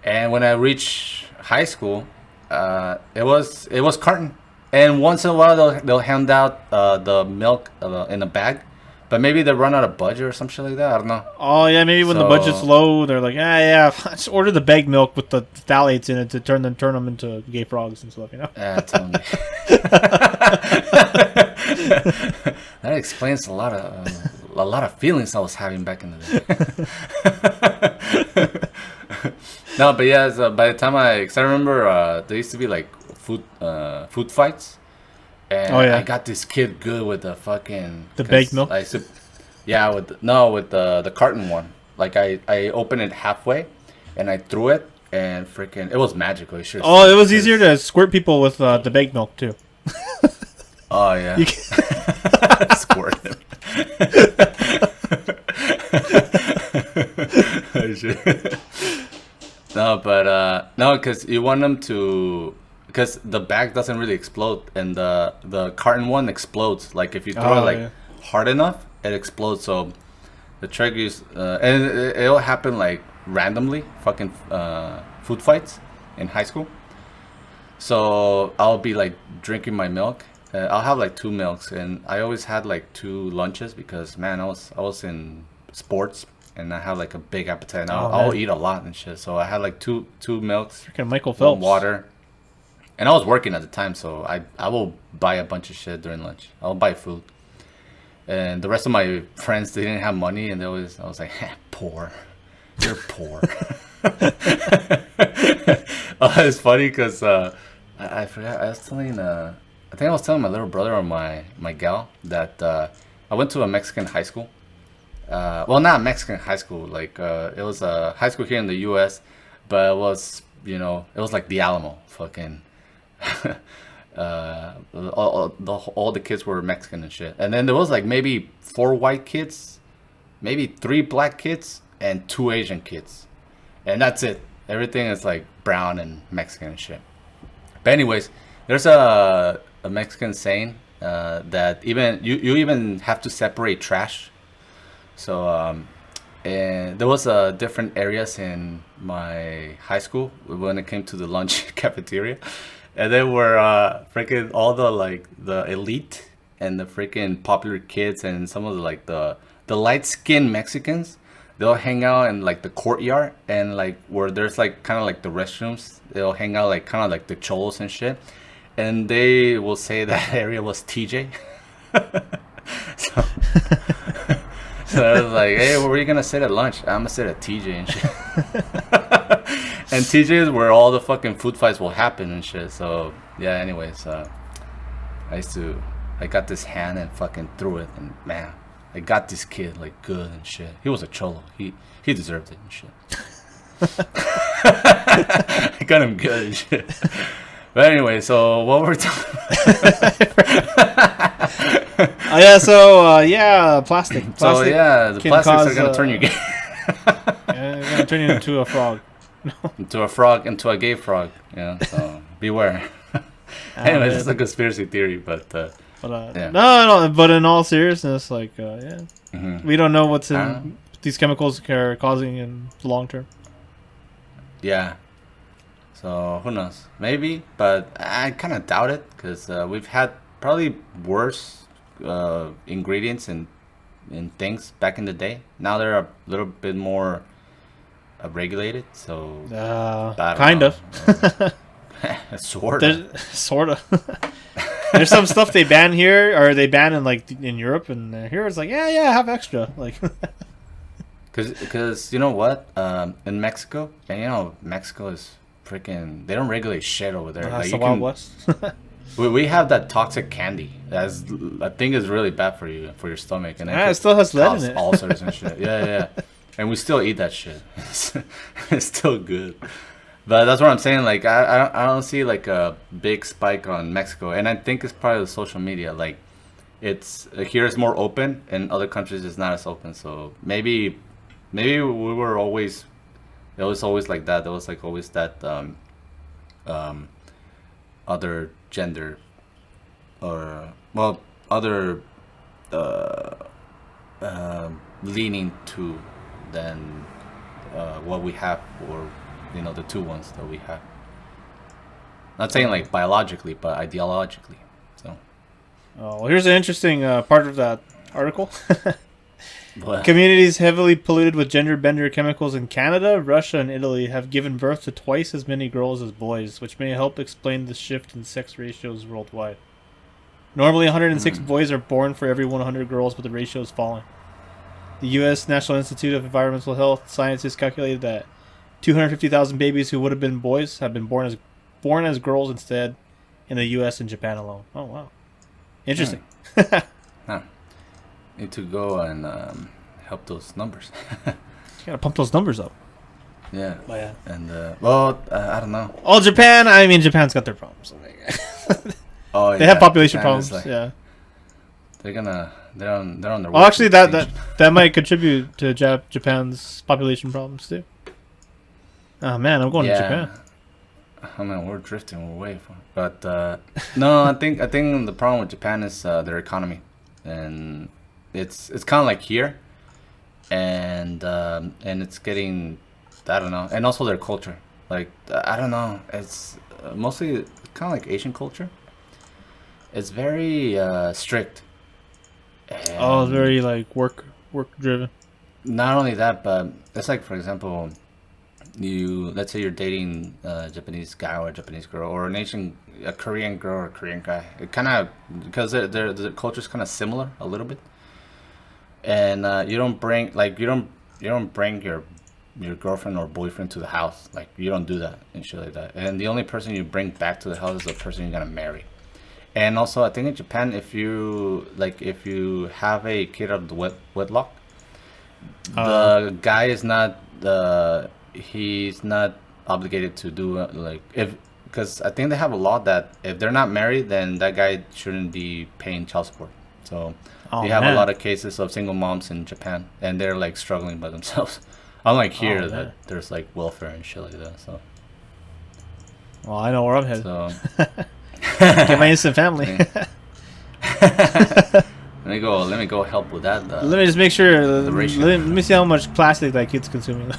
And when I reached high school, it was carton, and once in a while they'll hand out the milk in a bag. But maybe they run out of budget or some shit like that. I don't know. Oh yeah, maybe when the budget's low, they're like, just order the bagged milk with the phthalates in it to turn them into gay frogs and stuff. You know. Yeah, tell me. That explains a lot of feelings I was having back in the day. No, but yeah, so by the time I remember there used to be like food fights. And I got this kid good with the fucking baked milk. With the carton one. Like I opened it halfway, and I threw it, and freaking it was magical. It was easier to squirt people with the baked milk too. Oh yeah, squirt them. No, but no, because you want them to. because the bag doesn't really explode, and the carton one explodes. Like if you throw it like hard enough, it explodes. So the trick is, and it'll happen like randomly, fucking food fights in high school. So I'll be like drinking my milk. I'll have like 2 milks, and I always had like 2 lunches because man, I was in sports, and I have like a big appetite. And I'll eat a lot and shit. So I had like two milks, freaking Michael Phelps, water, and I was working at the time, so I will buy a bunch of shit during lunch. I'll buy food, and the rest of my friends, they didn't have money, and I was like, poor, you're poor. It's funny because I forgot. I think I was telling my little brother or my gal that I went to a Mexican high school. Well, not a Mexican high school. Like it was a high school here in the U.S., but it was it was like the Alamo, fucking. All the kids were Mexican and shit, and then there was like maybe 4 white kids, maybe 3 black kids, and 2 Asian kids, and that's it. Everything is like brown and Mexican and shit. But anyways, there's a Mexican saying that even you even have to separate trash. So and there was different areas in my high school when it came to the lunch cafeteria, and they were freaking all the elite and the freaking popular kids and some of the light skinned Mexicans. They'll hang out in like the courtyard, and like where there's like kind of like the restrooms. They'll hang out like kind of like the cholos and shit, and they will say that area was TJ. so, so I was like, hey, where are you gonna sit at lunch? I'm gonna sit at TJ and shit. And TJ is where all the fucking food fights will happen and shit. So yeah, anyways, I got this hand and fucking threw it, and man, I got this kid like good and shit. He was a cholo. He deserved it and shit. I got him good and shit. But anyway, so what were we talking about? Plastic. So yeah, the plastics are gonna turn you gay. They're gonna turn you into a frog. Into a frog, into a gay frog. Yeah, so beware. Anyway, it's a conspiracy theory, but yeah. No, but in all seriousness, like, we don't know what's in these chemicals are causing in the long term. Yeah. So who knows? Maybe, but I kind of doubt it because we've had probably worse ingredients in things back in the day. Now they're a little bit more regulated. So kind of. Sort of. There's some stuff they ban here, or they ban in Europe, and here it's like, yeah, have extra, like. Because you know what, in Mexico, and Mexico is freaking. They don't regulate shit over there. Like the Wild West. we have that toxic candy. I think is really bad for you, for your stomach, and it still has lead in it. Ulcers and shit. Yeah. And we still eat that shit. It's still good. But that's what I'm saying. Like I don't see like a big spike on Mexico, and I think it's probably the social media. Like it's here it's more open, and other countries it's not as open. So maybe we were always. It was always like that. There was like always that other gender, or other leaning to than what we have, or the 2 ones that we have. Not saying like biologically, but ideologically. So. Oh, well, here's an interesting part of that article. Communities heavily polluted with gender bender chemicals in Canada, Russia, and Italy have given birth to twice as many girls as boys, which may help explain the shift in sex ratios worldwide. Normally, 106 boys are born for every 100 girls, but the ratio is falling. The U.S. National Institute of Environmental Health Sciences calculated that 250,000 babies who would have been boys have been born as girls instead in the U.S. and Japan alone. Oh, wow. Interesting. Need to go and help those numbers. You gotta pump those numbers up. Yeah. Oh, yeah. And I don't know. Oh, Japan. I mean, Japan's got their problems. They have population problems. Like, yeah. They're on their way. Well, actually, that might contribute to Japan's population problems too. Oh man, I'm going to Japan. I mean, we're drifting. We're way far. But no, I think the problem with Japan is their economy, and it's kind of like here, and it's getting, I don't know, and also their culture. Like I don't know, it's mostly kind of like Asian culture. It's very strict. Oh, it's And very like work driven. not only that, but it's like, for example, you let's say you're dating a Japanese guy or a Japanese girl, or a Korean girl or a Korean guy. It kind of, because the culture's kind of similar a little bit, and you don't bring, like, you don't bring your girlfriend or boyfriend to the house. Like, you don't do that and shit like that. And the only person you bring back to the house is the person you're gonna marry. And also, I think in Japan, if you have a kid of the wedlock, the guy is not he's not obligated to do like, if, because I think they have a law that if they're not married, then that guy shouldn't be paying child support. So Oh you have a man. lot of cases of single moms in Japan, and they're like struggling by themselves. Unlike Oh here, man. that there's like welfare and shit like that. So Well, I know where I'm headed. so Get my instant family. let me go help with that. Let me just make sure. The ratio. Let me see how much plastic that kid's consuming.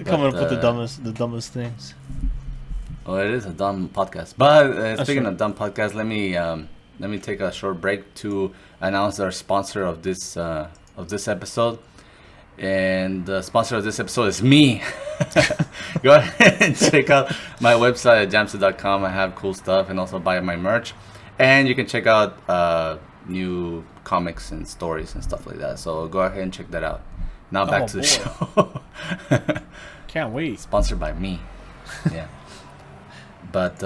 Coming up with the dumbest things. Well, it is a dumb podcast. But speaking true. of dumb podcast, let me take a short break to announce our sponsor of this episode. And the sponsor of this episode is me. Go ahead and check out my website at jamster.com. I have cool stuff, and also buy my merch. And you can check out new comics and stories and stuff like that. So go ahead and check that out. Now back to the show. Can't wait. Sponsored by me. Yeah. But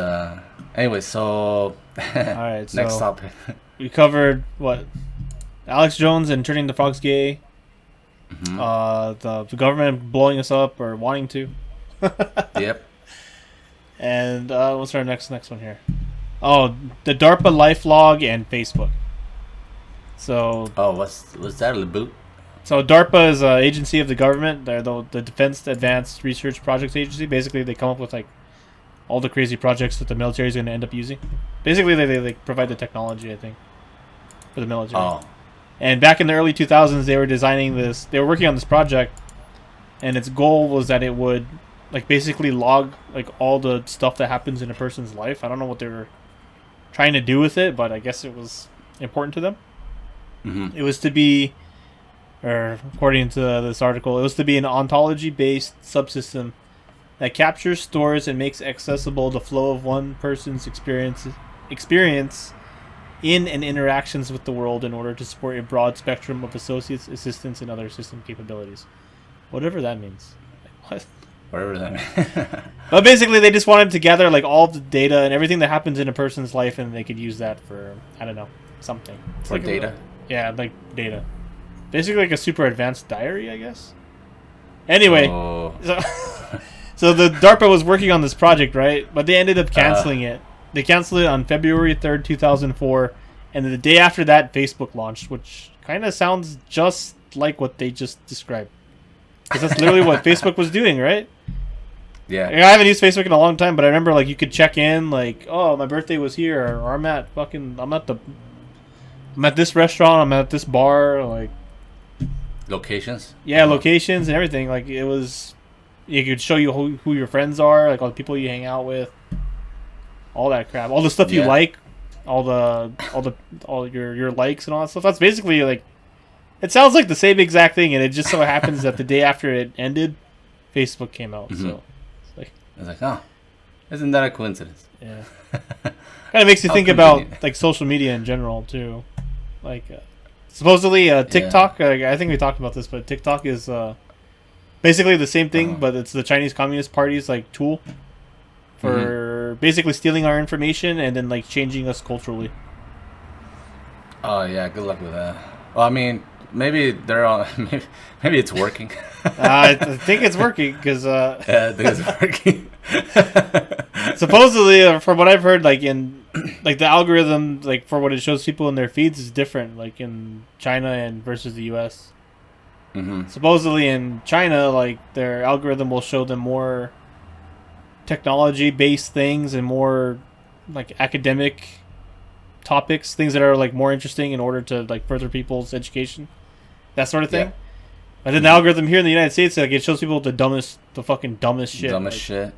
anyway, so All right. next So topic. we covered what Alex Jones and turning the frogs gay. The government blowing us up or wanting to. Yep. And what's our next one here? Oh, the DARPA life log and Facebook. So Oh, was that a boot? DARPA is an agency of the government. They're the Defense Advanced Research Projects Agency. Basically, they come up with like all the crazy projects that the military is going to end up using. Basically, they provide the technology, I think, for the military. Oh. And back in the early 2000s, they were designing this. They were working on this project, and its goal was that it would, like, basically log like all the stuff that happens in a person's life. I don't know what they were trying to do with it, but I guess it was important to them. Mm-hmm. It was to be, or according to this article, it was to be an ontology-based subsystem that captures, stores, and makes accessible the flow of one person's experience in and interactions with the world in order to support a broad spectrum of associates, assistants, and other system capabilities. Whatever that means. What? Whatever that means. But basically, they just wanted to gather like all the data and everything that happens in a person's life, and they could use that for, I don't know, something. It's For like data? Yeah, like data. Basically, like a super advanced diary, I guess. Anyway, Oh. so the DARPA was working on this project, right? But they ended up canceling it. They canceled it on February 3rd, 2004, and then the day after that, Facebook launched, which kind of sounds just like what they just described. Because that's literally what Facebook was doing, right? Yeah. I haven't used Facebook in a long time, but I remember like you could check in, like, oh, my birthday was here, or I'm at this restaurant, I'm at this bar, like, Locations? yeah, locations and everything. Like, it was, you could show you who your friends are, like all the people you hang out with, all that crap, all the stuff you Yeah. like, all your likes and all that stuff. That's basically like, it sounds like the same exact thing, and it just so happens that the day after it ended, Facebook came out. Mhm. So it's like, It's like, oh, isn't that a coincidence? yeah, kind of makes you How think about convenient. like social media in general too. Like, supposedly TikTok. I think we talked about this, but TikTok is basically the same thing, but it's the Chinese Communist Party's like tool for basically stealing our information and then like changing us culturally. Oh, yeah, good luck with that. Well, I mean, maybe they're on. Maybe it's working. I think it's working because Yeah, I think it's working. supposedly, from what I've heard, like in like the algorithm, like for what it shows people in their feeds is different, like in China and versus the U.S. Supposedly in China, like their algorithm will show them more technology-based things and more like academic topics, things that are like more interesting in order to like further people's education, that sort of thing. Yeah. But then the algorithm here in the United States, like it shows people the fucking dumbest shit. Dumbest like, shit.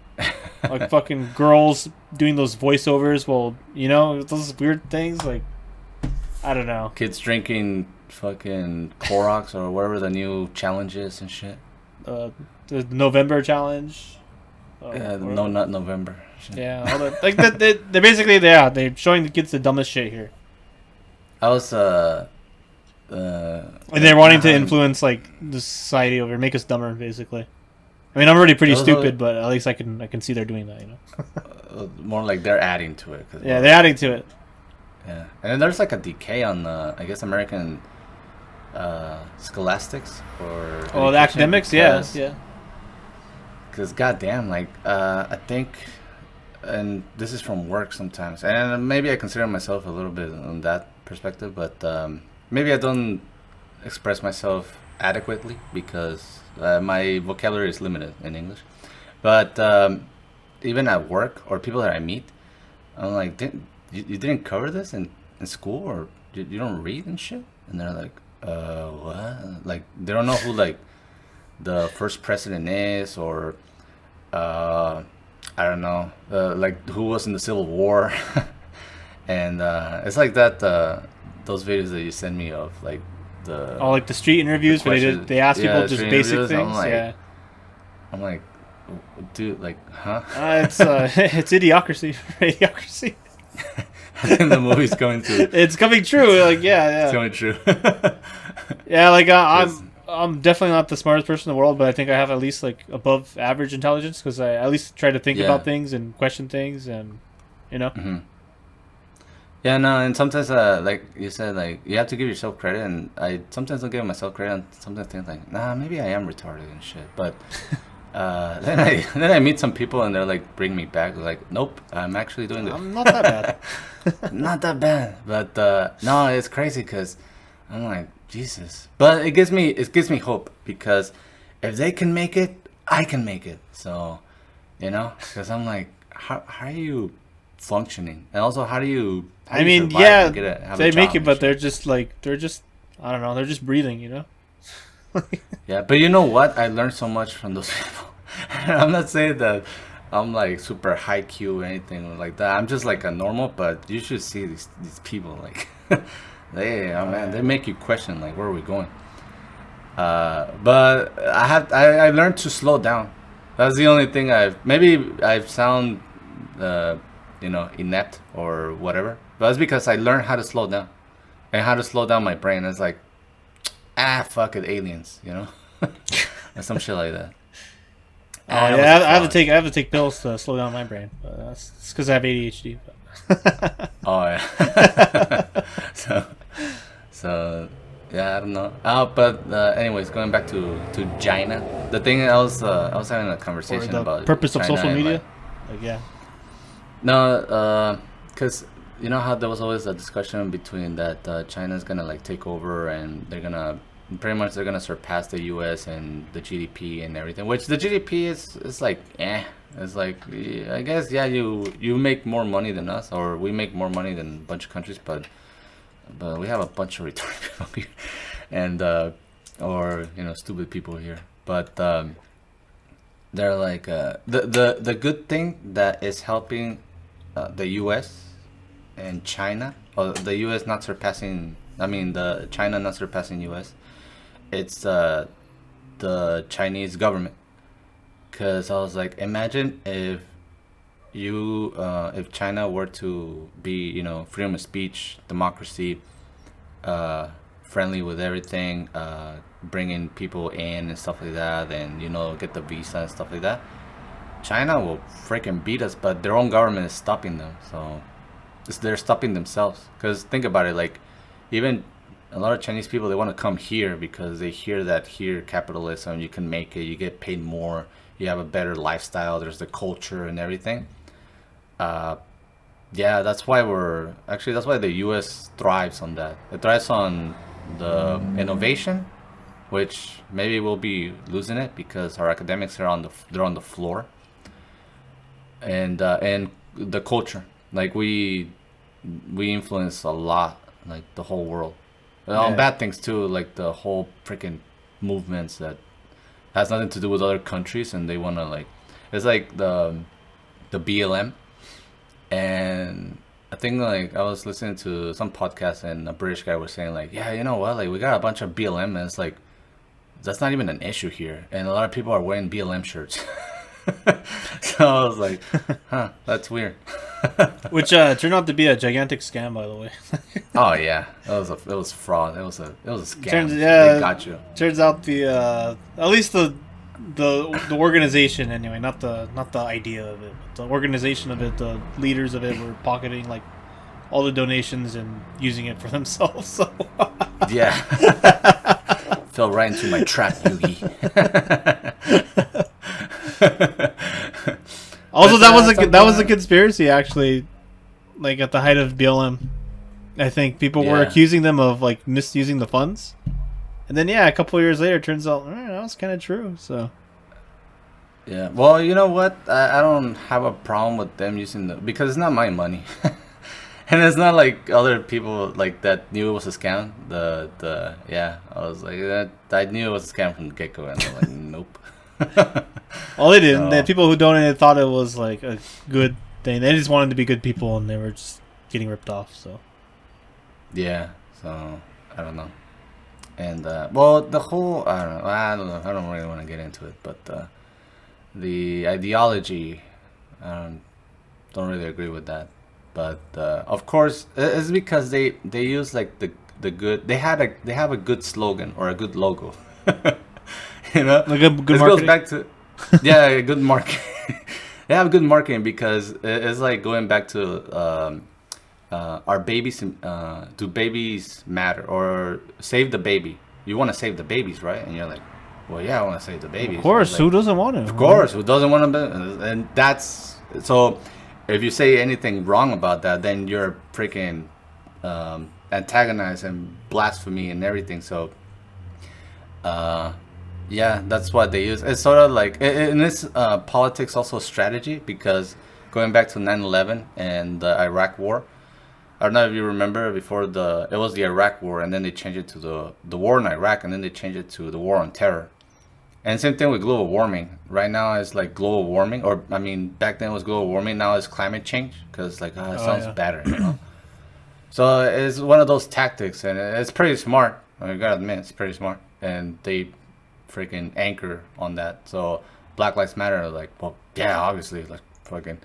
like fucking girls doing those voiceovers. Well, you know, those weird things. Like, I don't know. Kids drinking fucking Clorox or whatever the new challenge is and shit. The November challenge. Yeah, no nut November. Shit. Yeah, all that. Like they're basically they're showing the kids the dumbest shit here. I was And they're wanting to influence like the society over, make us dumber, basically. I mean, I'm already pretty stupid, but at least I can see they're doing that, you know. more like they're adding to it. Yeah, they're adding to it. Yeah, and then there's like a decay on the, I guess, American scholastics or The academics, yeah. Because goddamn, like I think, and this is from work sometimes, and maybe I consider myself a little bit on that perspective, but maybe I don't express myself adequately because my vocabulary is limited in English. But even at work or people that I meet, I'm like, you didn't cover this in school, or you don't read and shit? And they're like, what? Like, they don't know who, like, the first president is, or, I don't know, like, who was in the Civil War. And it's like that, those videos that you send me of, like, like the street interviews where they ask people just basic things. I'm like, dude, like, huh? It's it's idiocracy. Idiocracy. I think the movie's going to. It's coming true. Like, yeah. It's coming true. Yeah, like I'm definitely not the smartest person in the world, but I think I have at least like above average intelligence because I at least try to think about things and question things, and you know. Mm-hmm. Yeah, no, and sometimes, like you said, like you have to give yourself credit, and I sometimes don't give myself credit, and sometimes think like, nah, maybe I am retarded and shit. But then I meet some people, and they're like, bring me back, like, nope, I'm actually doing it. I'm not that bad. Not that bad, but no, it's crazy because I'm like, Jesus. But it gives me hope because if they can make it, I can make it. So, you know, because I'm like, how are you functioning, and also how do you? I mean, yeah, they make it, but they're just I don't know, they're just breathing, you know. Yeah, but you know what? I learned so much from those people. I'm not saying that I'm like super high Q or anything like that. I'm just like a normal, but you should see these people, like man, they make you question like, where are we going? But I learned to slow down. That's the only thing I've sound inept or whatever, but it's because I learned how to slow down and how to slow down my brain. It's like, fuck it, aliens, you know. Or some shit like that. Yeah, I have to take pills to slow down my brain. But that's because I have ADHD. But. Oh yeah. so yeah, I don't know. But anyways, going back to China, the thing I was having a conversation about purpose of China social media. like, yeah. No, because you know how there was always a discussion between that China's gonna like take over, and they're gonna surpass the U.S. and the GDP and everything. Which the GDP is like, it's like, I guess, yeah, you make more money than us, or we make more money than a bunch of countries, but we have a bunch of retarded people here, and or stupid people here. But they're like the good thing that is helping the U.S. and China, or the U.S. not surpassing, the China not surpassing U.S. It's the Chinese government. Because I was like, imagine if if China were to be, freedom of speech, democracy, friendly with everything, bringing people in and stuff like that, and get the visa and stuff like that. China will freaking beat us, but their own government is stopping them. So they're stopping themselves. Because think about it, like, even a lot of Chinese people, they want to come here because they hear that here capitalism, you can make it, you get paid more, you have a better lifestyle, there's the culture and everything. Yeah, that's why the U.S. thrives on that. It thrives on the innovation which maybe we'll be losing it because our academics are they're on the floor, and the culture, like we influence a lot, like the whole world, on Yeah. bad things too, like the whole freaking movements that has nothing to do with other countries, and they want to like, it's like the BLM. And I think like I was listening to some podcast and a British guy was saying like, yeah, you know what, like we got a bunch of BLM, and it's like that's not even an issue here, and a lot of people are wearing BLM shirts. So I was like, huh, that's weird. Which turned out to be a gigantic scam, by the way. Oh yeah, it was fraud. It was a scam. Turns- yeah. They got you. Turns out the at least the organization anyway, not the idea of it, but the organization of it, the leaders of it were pocketing like all the donations and using it for themselves. So Yeah. Fell right into my trap, Yugi. also, But, that was something that was a like- conspiracy actually. Like at the height of BLM, I think people were Yeah. accusing them of like misusing the funds, and then yeah, a couple of years later, it turns out that was kind of true. So Yeah. Well, you know what? I don't have a problem with them using because it's not my money. And it's not like other people like that knew it was a scam. Yeah, I was like I knew it was a scam from the get go, and I'm like, nope. all they did, So- the people who donated thought it was like a good thing. They just wanted to be good people, and they were just getting ripped off. So Yeah. So I don't know. And well, the whole I don't know. I don't really want to get into it, but the ideology, I don't really agree with that. But of course, it's because they use like the good. They have a good slogan or a good logo. You know, like good this goes marketing. back to yeah, good marketing. They have good marketing because it's like going back to are babies do babies matter, or save the baby. You want to save the babies, right? And you're like, well, yeah, I want to save the babies. Of course, Like, who doesn't want to? of course, who doesn't want to? And that's so. If you say anything wrong about that, then you're freaking antagonized and blasphemy and everything. So, yeah, that's what they use. It's sort of like in this politics, also strategy, because going back to 9/11 and the Iraq War. I don't know if you remember before it was the Iraq War, and then they changed it to the war in Iraq, and then they changed it to the war on terror. And same thing with global warming. Right now it's like global warming, or I mean, back then it was global warming. Now it's climate change because like it sounds yeah. better, you know. So it's one of those tactics, and it's pretty smart. I gotta admit, it's pretty smart, and they freaking anchor on that. So Black Lives Matter, like, well, yeah, obviously, like fucking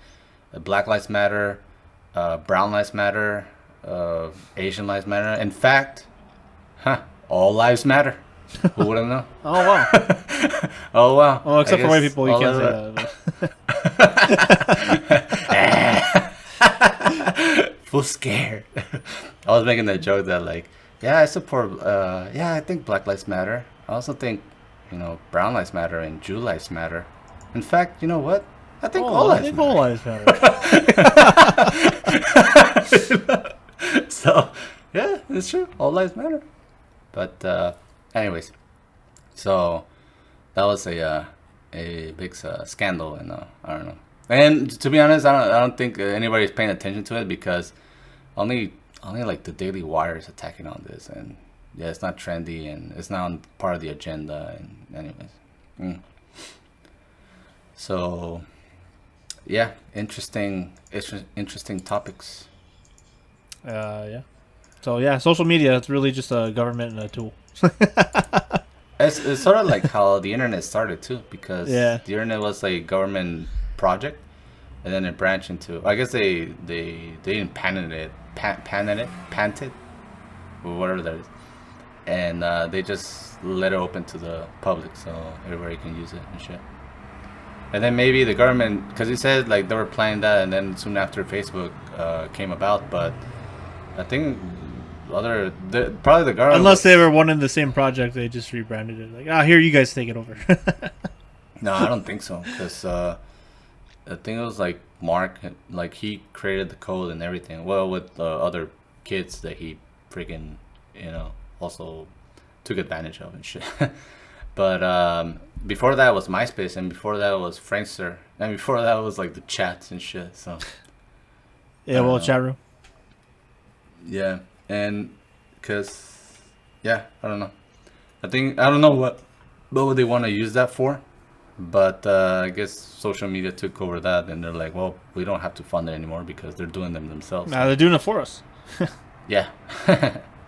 Black Lives Matter, Brown Lives Matter, Asian Lives Matter. In fact, all lives matter. Who wouldn't know? Oh wow! Oh wow! Well, except I for white guess people, you all can't lives say that. matter. Full scared. I was making that joke that like, yeah, I support. Yeah, I think Black Lives Matter. I also think, Brown Lives Matter and Jew Lives Matter. In fact, you know what? I think all I lives think matter. all lives matter. So yeah, it's true. All lives matter. But anyways, so that was a big scandal, and I don't know. And to be honest, I don't think anybody's paying attention to it because only like the Daily Wire is attacking on this, and yeah, it's not trendy and it's not part of the agenda. And anyways, so yeah, interesting topics. Yeah. So yeah, social media, it's really just a government and a tool. It's sort of like how the internet started too, because Yeah. the internet was a government project, and then it branched into. I guess they didn't patent it, or whatever that is, and they just let it open to the public, so everybody can use it and shit. And then maybe the government, because he said like they were planning that, and then soon after Facebook came about, but I think probably the government. Unless they were one in the same project, they just rebranded it. Like, here, you guys take it over. No, I don't think so, because I think it was like Mark, like he created the code and everything. Well, with the other kids that he freaking, also took advantage of and shit. But before that was MySpace, and before that was Frankster, and before that was like the chats and shit. So yeah, well, chat room. yeah, and because I don't know. I don't know what would they want to use that for, but I guess social media took over that, and they're like, well, we don't have to fund it anymore because they're doing them themselves. Nah, they're doing it for us. Yeah.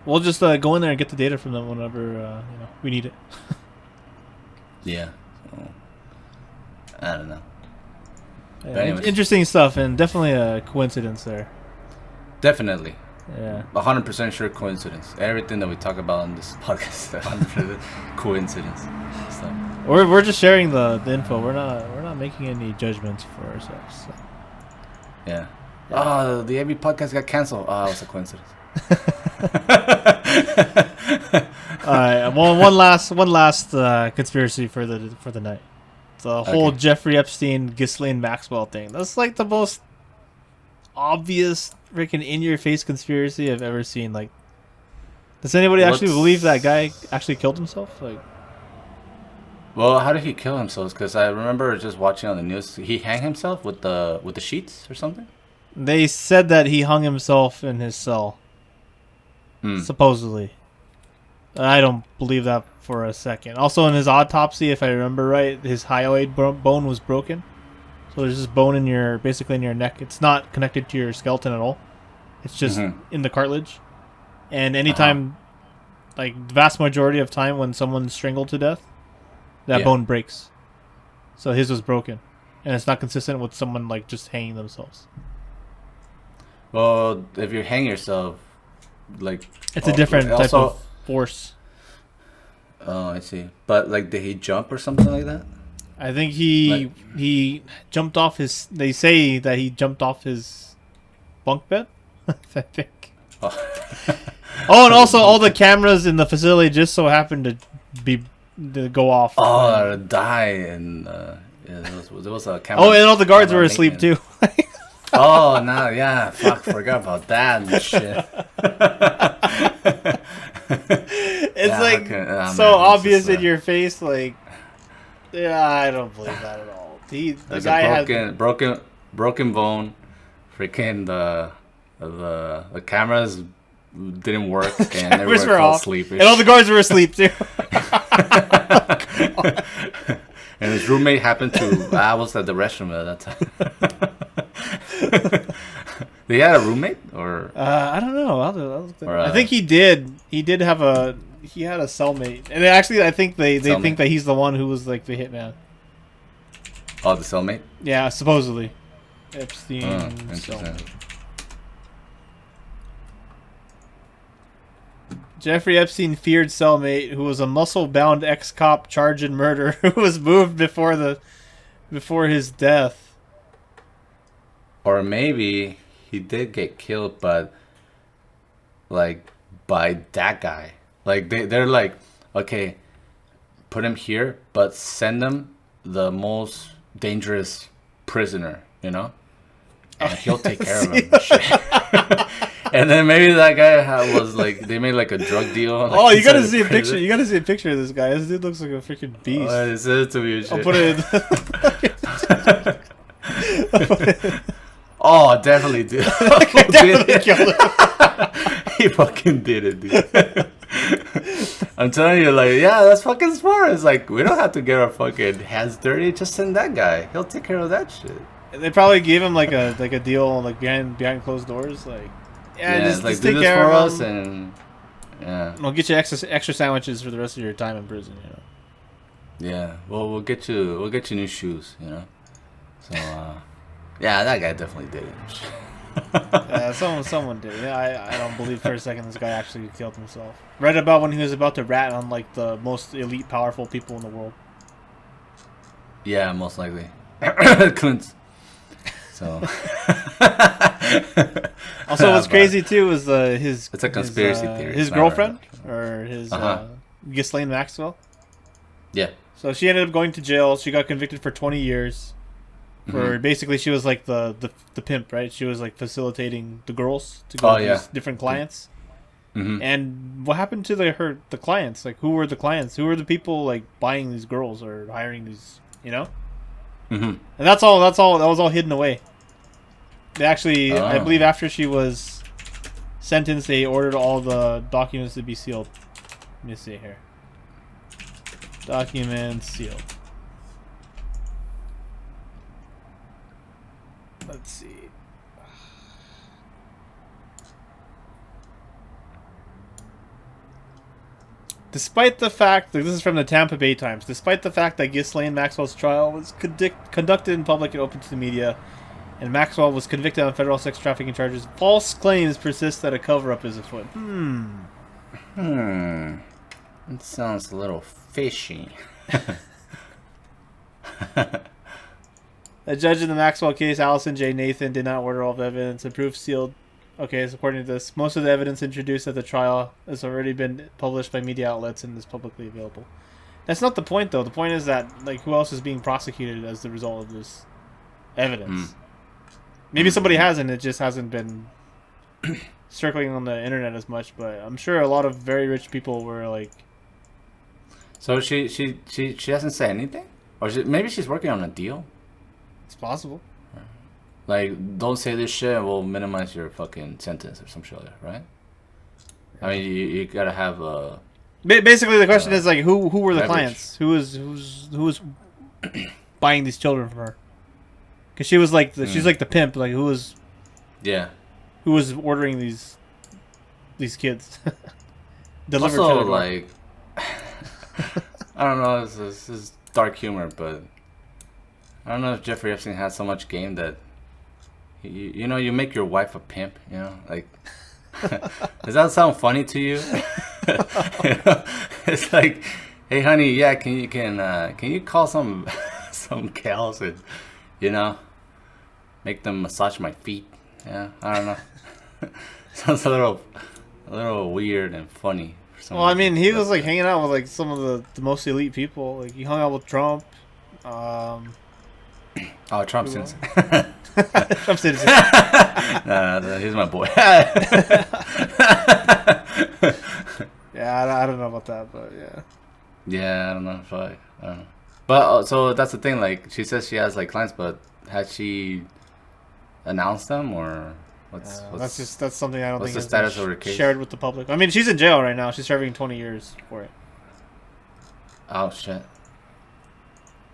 We'll just go in there and get the data from them whenever we need it. Yeah. So, I don't know. Yeah, But anyways. interesting stuff, and definitely a coincidence there. Definitely. Yeah. 100% sure coincidence. Everything that we talk about on this podcast is 100% coincidence. So, We're just sharing the info. We're not making any judgments for ourselves. So. yeah. Oh, the AB podcast got canceled. Oh, it was a coincidence. All right. Well, one last conspiracy for the night. The whole Jeffrey Epstein, Ghislaine Maxwell thing. That's like the most obvious, freaking in-your-face conspiracy I've ever seen. Like, does anybody actually believe that guy actually killed himself? Like, well, how did he kill himself? Because I remember just watching on the news. He hanged himself with the sheets or something. they said that he hung himself in his cell. Supposedly. I don't believe that for a second. Also, in his autopsy, if I remember right, his hyoid bone was broken. So there's this bone basically in your neck. It's not connected to your skeleton at all. It's just in the cartilage. And anytime, like the vast majority of time when someone's strangled to death, that bone breaks. So his was broken. And it's not consistent with someone like just hanging themselves. Well, if you hang yourself, like... It's a different type of force. Oh, I see. But, like, did he jump or something like that? I think he jumped off his... They say that he jumped off his bunk bed, I think. Oh, and also all the cameras in the facility just so happened to go off. Oh, die and... yeah, there was a camera. Oh, and all the guards were asleep too. Oh, no, yeah. Fuck, forgot about that and shit. It's like so obvious in your face, like, yeah, I don't believe that at all. The guy had broken bone. Freaking the cameras didn't work and everyone fell asleep. And all the guards were asleep too. And his roommate happened to... I was at the restroom at that time. They had a roommate? Or I don't know. I think he did. He did have he had a cellmate. And actually, I think they think that he's the one who was like the hitman. Oh, the cellmate? Yeah, supposedly. Epstein interesting. Jeffrey Epstein feared cellmate, who was a muscle-bound ex-cop charged in murder, who was moved before his death. Or maybe he did get killed, but like by that guy. Like they're like, okay, put him here, but send him the most dangerous prisoner, you know, and he'll take care of him. And then maybe that guy was like, they made like a drug deal. Like, you gotta see a picture. You gotta see a picture of this guy. This dude looks like a freaking beast. It to me. I'll put it in. Oh, definitely did. Definitely killed him. He fucking did it, dude. I'm telling you, like, yeah, that's fucking smart. It's like, we don't have to get our fucking hands dirty. Just send that guy. He'll take care of that shit. They probably gave him like a deal like behind closed doors, like. Yeah, just take do this care for of us, and we'll get you extra sandwiches for the rest of your time in prison. You know. Yeah, well, we'll get you new shoes. You know. So, yeah, that guy definitely did it. Yeah, someone did. Yeah, I don't believe for a second this guy actually killed himself. Read about when he was about to rat on like the most elite, powerful people in the world. Yeah, most likely. Kunz. So. Also, what's crazy too is his. It's a conspiracy theory. His girlfriend or his Ghislaine Maxwell. Yeah. So she ended up going to jail. She got convicted for 20 years. For basically, she was like the pimp, right? She was like facilitating the girls to go to these different clients. And what happened to the clients? Like, who were the clients? Who were the people like buying these girls or hiring these? You know. And that's all. That was all hidden away. They actually, I believe, after she was sentenced, they ordered all the documents to be sealed. Let me see here. Documents sealed. Let's see. Despite the fact that this is from the Tampa Bay Times, despite the fact that Ghislaine Maxwell's trial was conducted in public and open to the media, and Maxwell was convicted on federal sex trafficking charges, false claims persist that a cover-up is afoot. It sounds a little fishy. A judge in the Maxwell case, Allison J. Nathan, did not order all the evidence and proof sealed. Okay, so according to this, most of the evidence introduced at the trial has already been published by media outlets and is publicly available. That's not the point, though. The point is that, like, who else is being prosecuted as the result of this evidence? Maybe somebody hasn't. It just hasn't been circling on the internet as much. But I'm sure a lot of very rich people were like. So she hasn't said anything, or maybe she's working on a deal. It's possible. Like, don't say this shit, and we'll minimize your fucking sentence or some shit like that, right? I mean, you gotta have a. Basically, the question is like, who were the clients? Who was buying these children from her? Because she was like she's like the pimp. Like, who was ordering these kids? Delivered also, to the like, I don't know. This is dark humor, but I don't know if Jeffrey Epstein had so much game that. You know, you make your wife a pimp, you know, like, does that sound funny to you? You know, it's like, hey, honey, yeah, can you call some gals and, you know, make them massage my feet? Yeah, I don't know. Sounds a little weird and funny. For some well, I mean, he reason, was like hanging out with like some of the most elite people. Like, he hung out with Trump. Trump since. Trump citizen. No, he's my boy. Yeah, I don't know about that, but yeah. Yeah, I don't know. I don't know. But so that's the thing. Like, she says she has like clients, but has she announced them or what's that's something I don't think the has status been of her case? shared with the public. I mean, she's in jail right now. She's serving 20 years for it. Oh shit.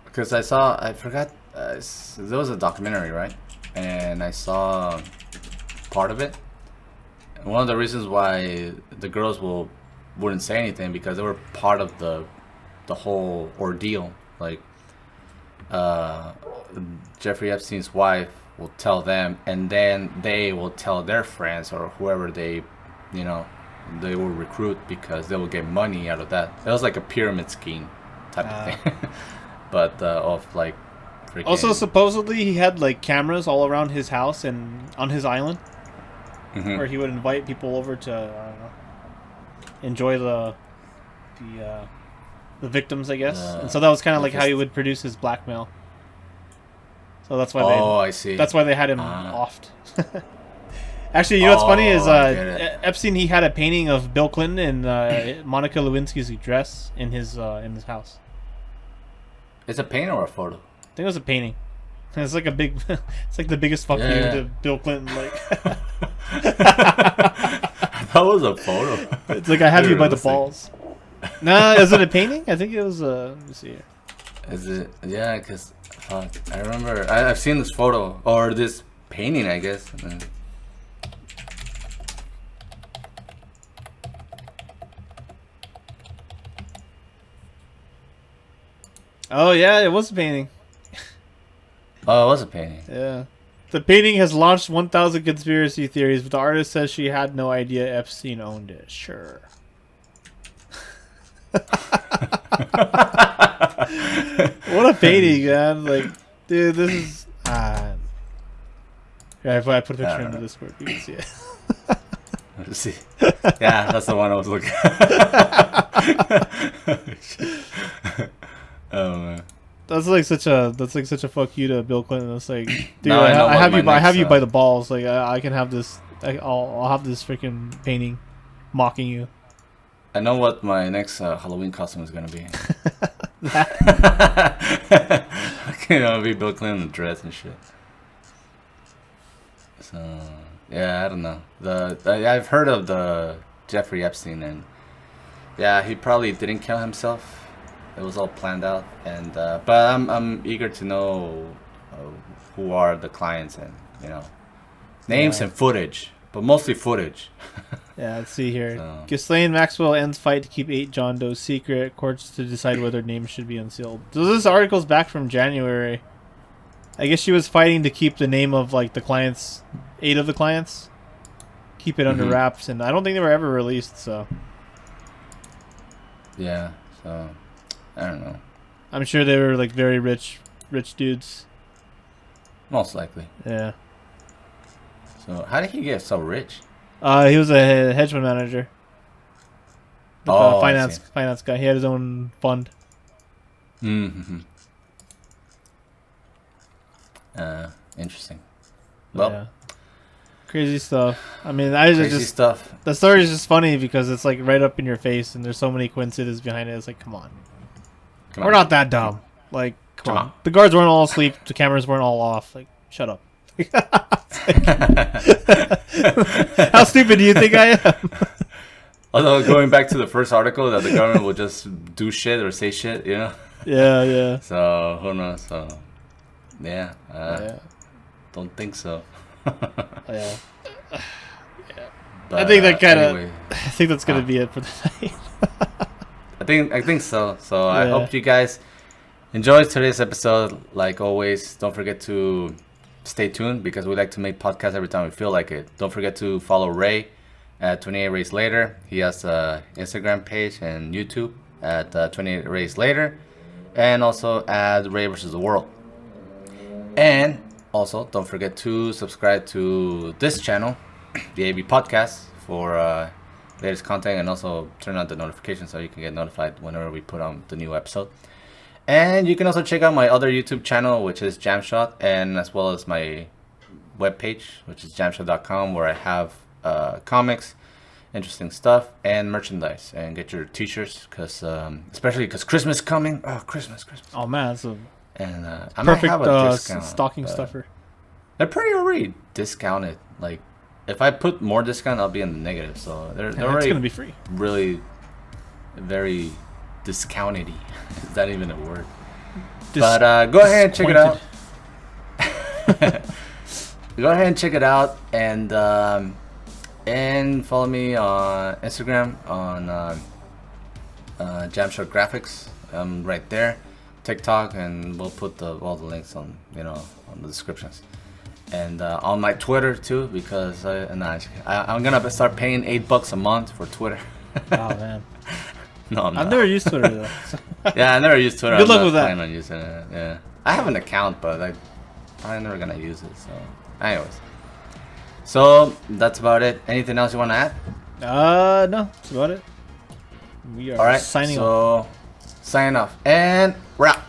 Because I forgot. There was a documentary, right? And I saw part of it. And one of the reasons why the girls wouldn't say anything because they were part of the whole ordeal. Like, Jeffrey Epstein's wife will tell them, and then they will tell their friends or whoever they will recruit because they will get money out of that. It was like a pyramid scheme type of thing. But of like. Also, supposedly he had like cameras all around his house and on his island, where he would invite people over to enjoy the victims, I guess. And so that was kind of like how he would produce his blackmail. So that's why. I see. That's why they had him offed. Actually, you know what's funny is Epstein. He had a painting of Bill Clinton and Monica Lewinsky's dress in his house. It's a painting or a photo? I think it was a painting. It's like it's like the biggest fuck you to Bill Clinton. Like, that was a photo. It's like I have you by the balls. Nah, is it a painting? I think it was. Let me see here. Is it? Yeah, because I remember I've seen this photo or this painting, I guess. Oh yeah, it was a painting. Oh, it was a painting. Yeah. The painting has launched 1,000 conspiracy theories, but the artist says she had no idea Epstein owned it. Sure. What a painting, man. Like, dude, this is... yeah, if I put a picture in the Discord, you can see it. Let's see. Yeah, that's the one I was looking at. Oh, man. That's like such a fuck you to Bill Clinton. It's like, dude, No, I have you by the balls. Like, I can have this. I'll have this freaking painting mocking you. I know what my next Halloween costume is gonna be. I'll be Bill Clinton in the dress and shit. So yeah, I don't know. I've heard of the Jeffrey Epstein, and yeah, he probably didn't kill himself. It was all planned out, and but I'm eager to know who are the clients and names and footage, but mostly footage. Yeah, let's see here. So. Ghislaine Maxwell ends fight to keep 8 John Doe secret. Courts to decide whether names should be unsealed. So this article's back from January. I guess she was fighting to keep the name of like the clients, 8 of the clients, keep it under wraps, and I don't think they were ever released. So yeah, so I don't know. I'm sure they were like very rich dudes. Most likely. Yeah. So how did he get so rich? He was a hedge fund manager. Oh, finance guy. He had his own fund. Mm-hmm. Interesting. Well, yeah. Crazy stuff. I mean, crazy stuff. The story is just funny because it's like right up in your face, and there's so many coincidences behind it. It's like, come on. We're not that dumb. Like, come on. The guards weren't all asleep. The cameras weren't all off. Like, shut up. How stupid do you think I am? Although going back to the first article that the government will just do shit or say shit, Yeah. So who knows? So yeah, don't think so. Yeah. But, I think that kind of. anyway, I think that's gonna be it for the night. I think so. So I hope you guys enjoyed today's episode. Like always, don't forget to stay tuned because we like to make podcasts every time we feel like it. Don't forget to follow Ray at 28 Rays Later. He has a Instagram page and YouTube at 28 Rays Later, and also at Ray vs. the World. And also, don't forget to subscribe to this channel, the AV Podcast, for latest content, and also turn on the notifications so you can get notified whenever we put on the new episode. And you can also check out my other YouTube channel, which is Jamshot, and as well as my webpage, which is jamshot.com, where I have comics, interesting stuff, and merchandise. And get your t-shirts, especially because Christmas is coming. Oh, Christmas. Oh, man. That's a and I perfect might have a discount, stocking stuffer. They're pretty already discounted. Like, if I put more discount, I'll be in the negative. So they're already it's going to be free. Really very discounted-y. Is that even a word? But go ahead and check it out. Go ahead and check it out, and follow me on Instagram on Jamshot Graphics. I'm right there. TikTok, and we'll put all the links on on the descriptions. And on my Twitter too, because I'm gonna start paying $8 a month for Twitter. Oh man. No, I'm I've not. never used Twitter though. Yeah, I never used Twitter. Good luck I'm with not that. planning on using it. Yeah, I have an account, but I'm never gonna use it. So, anyways, so that's about it. Anything else you want to add? No, that's about it. We are All right, signing off. Signing off, and we're out.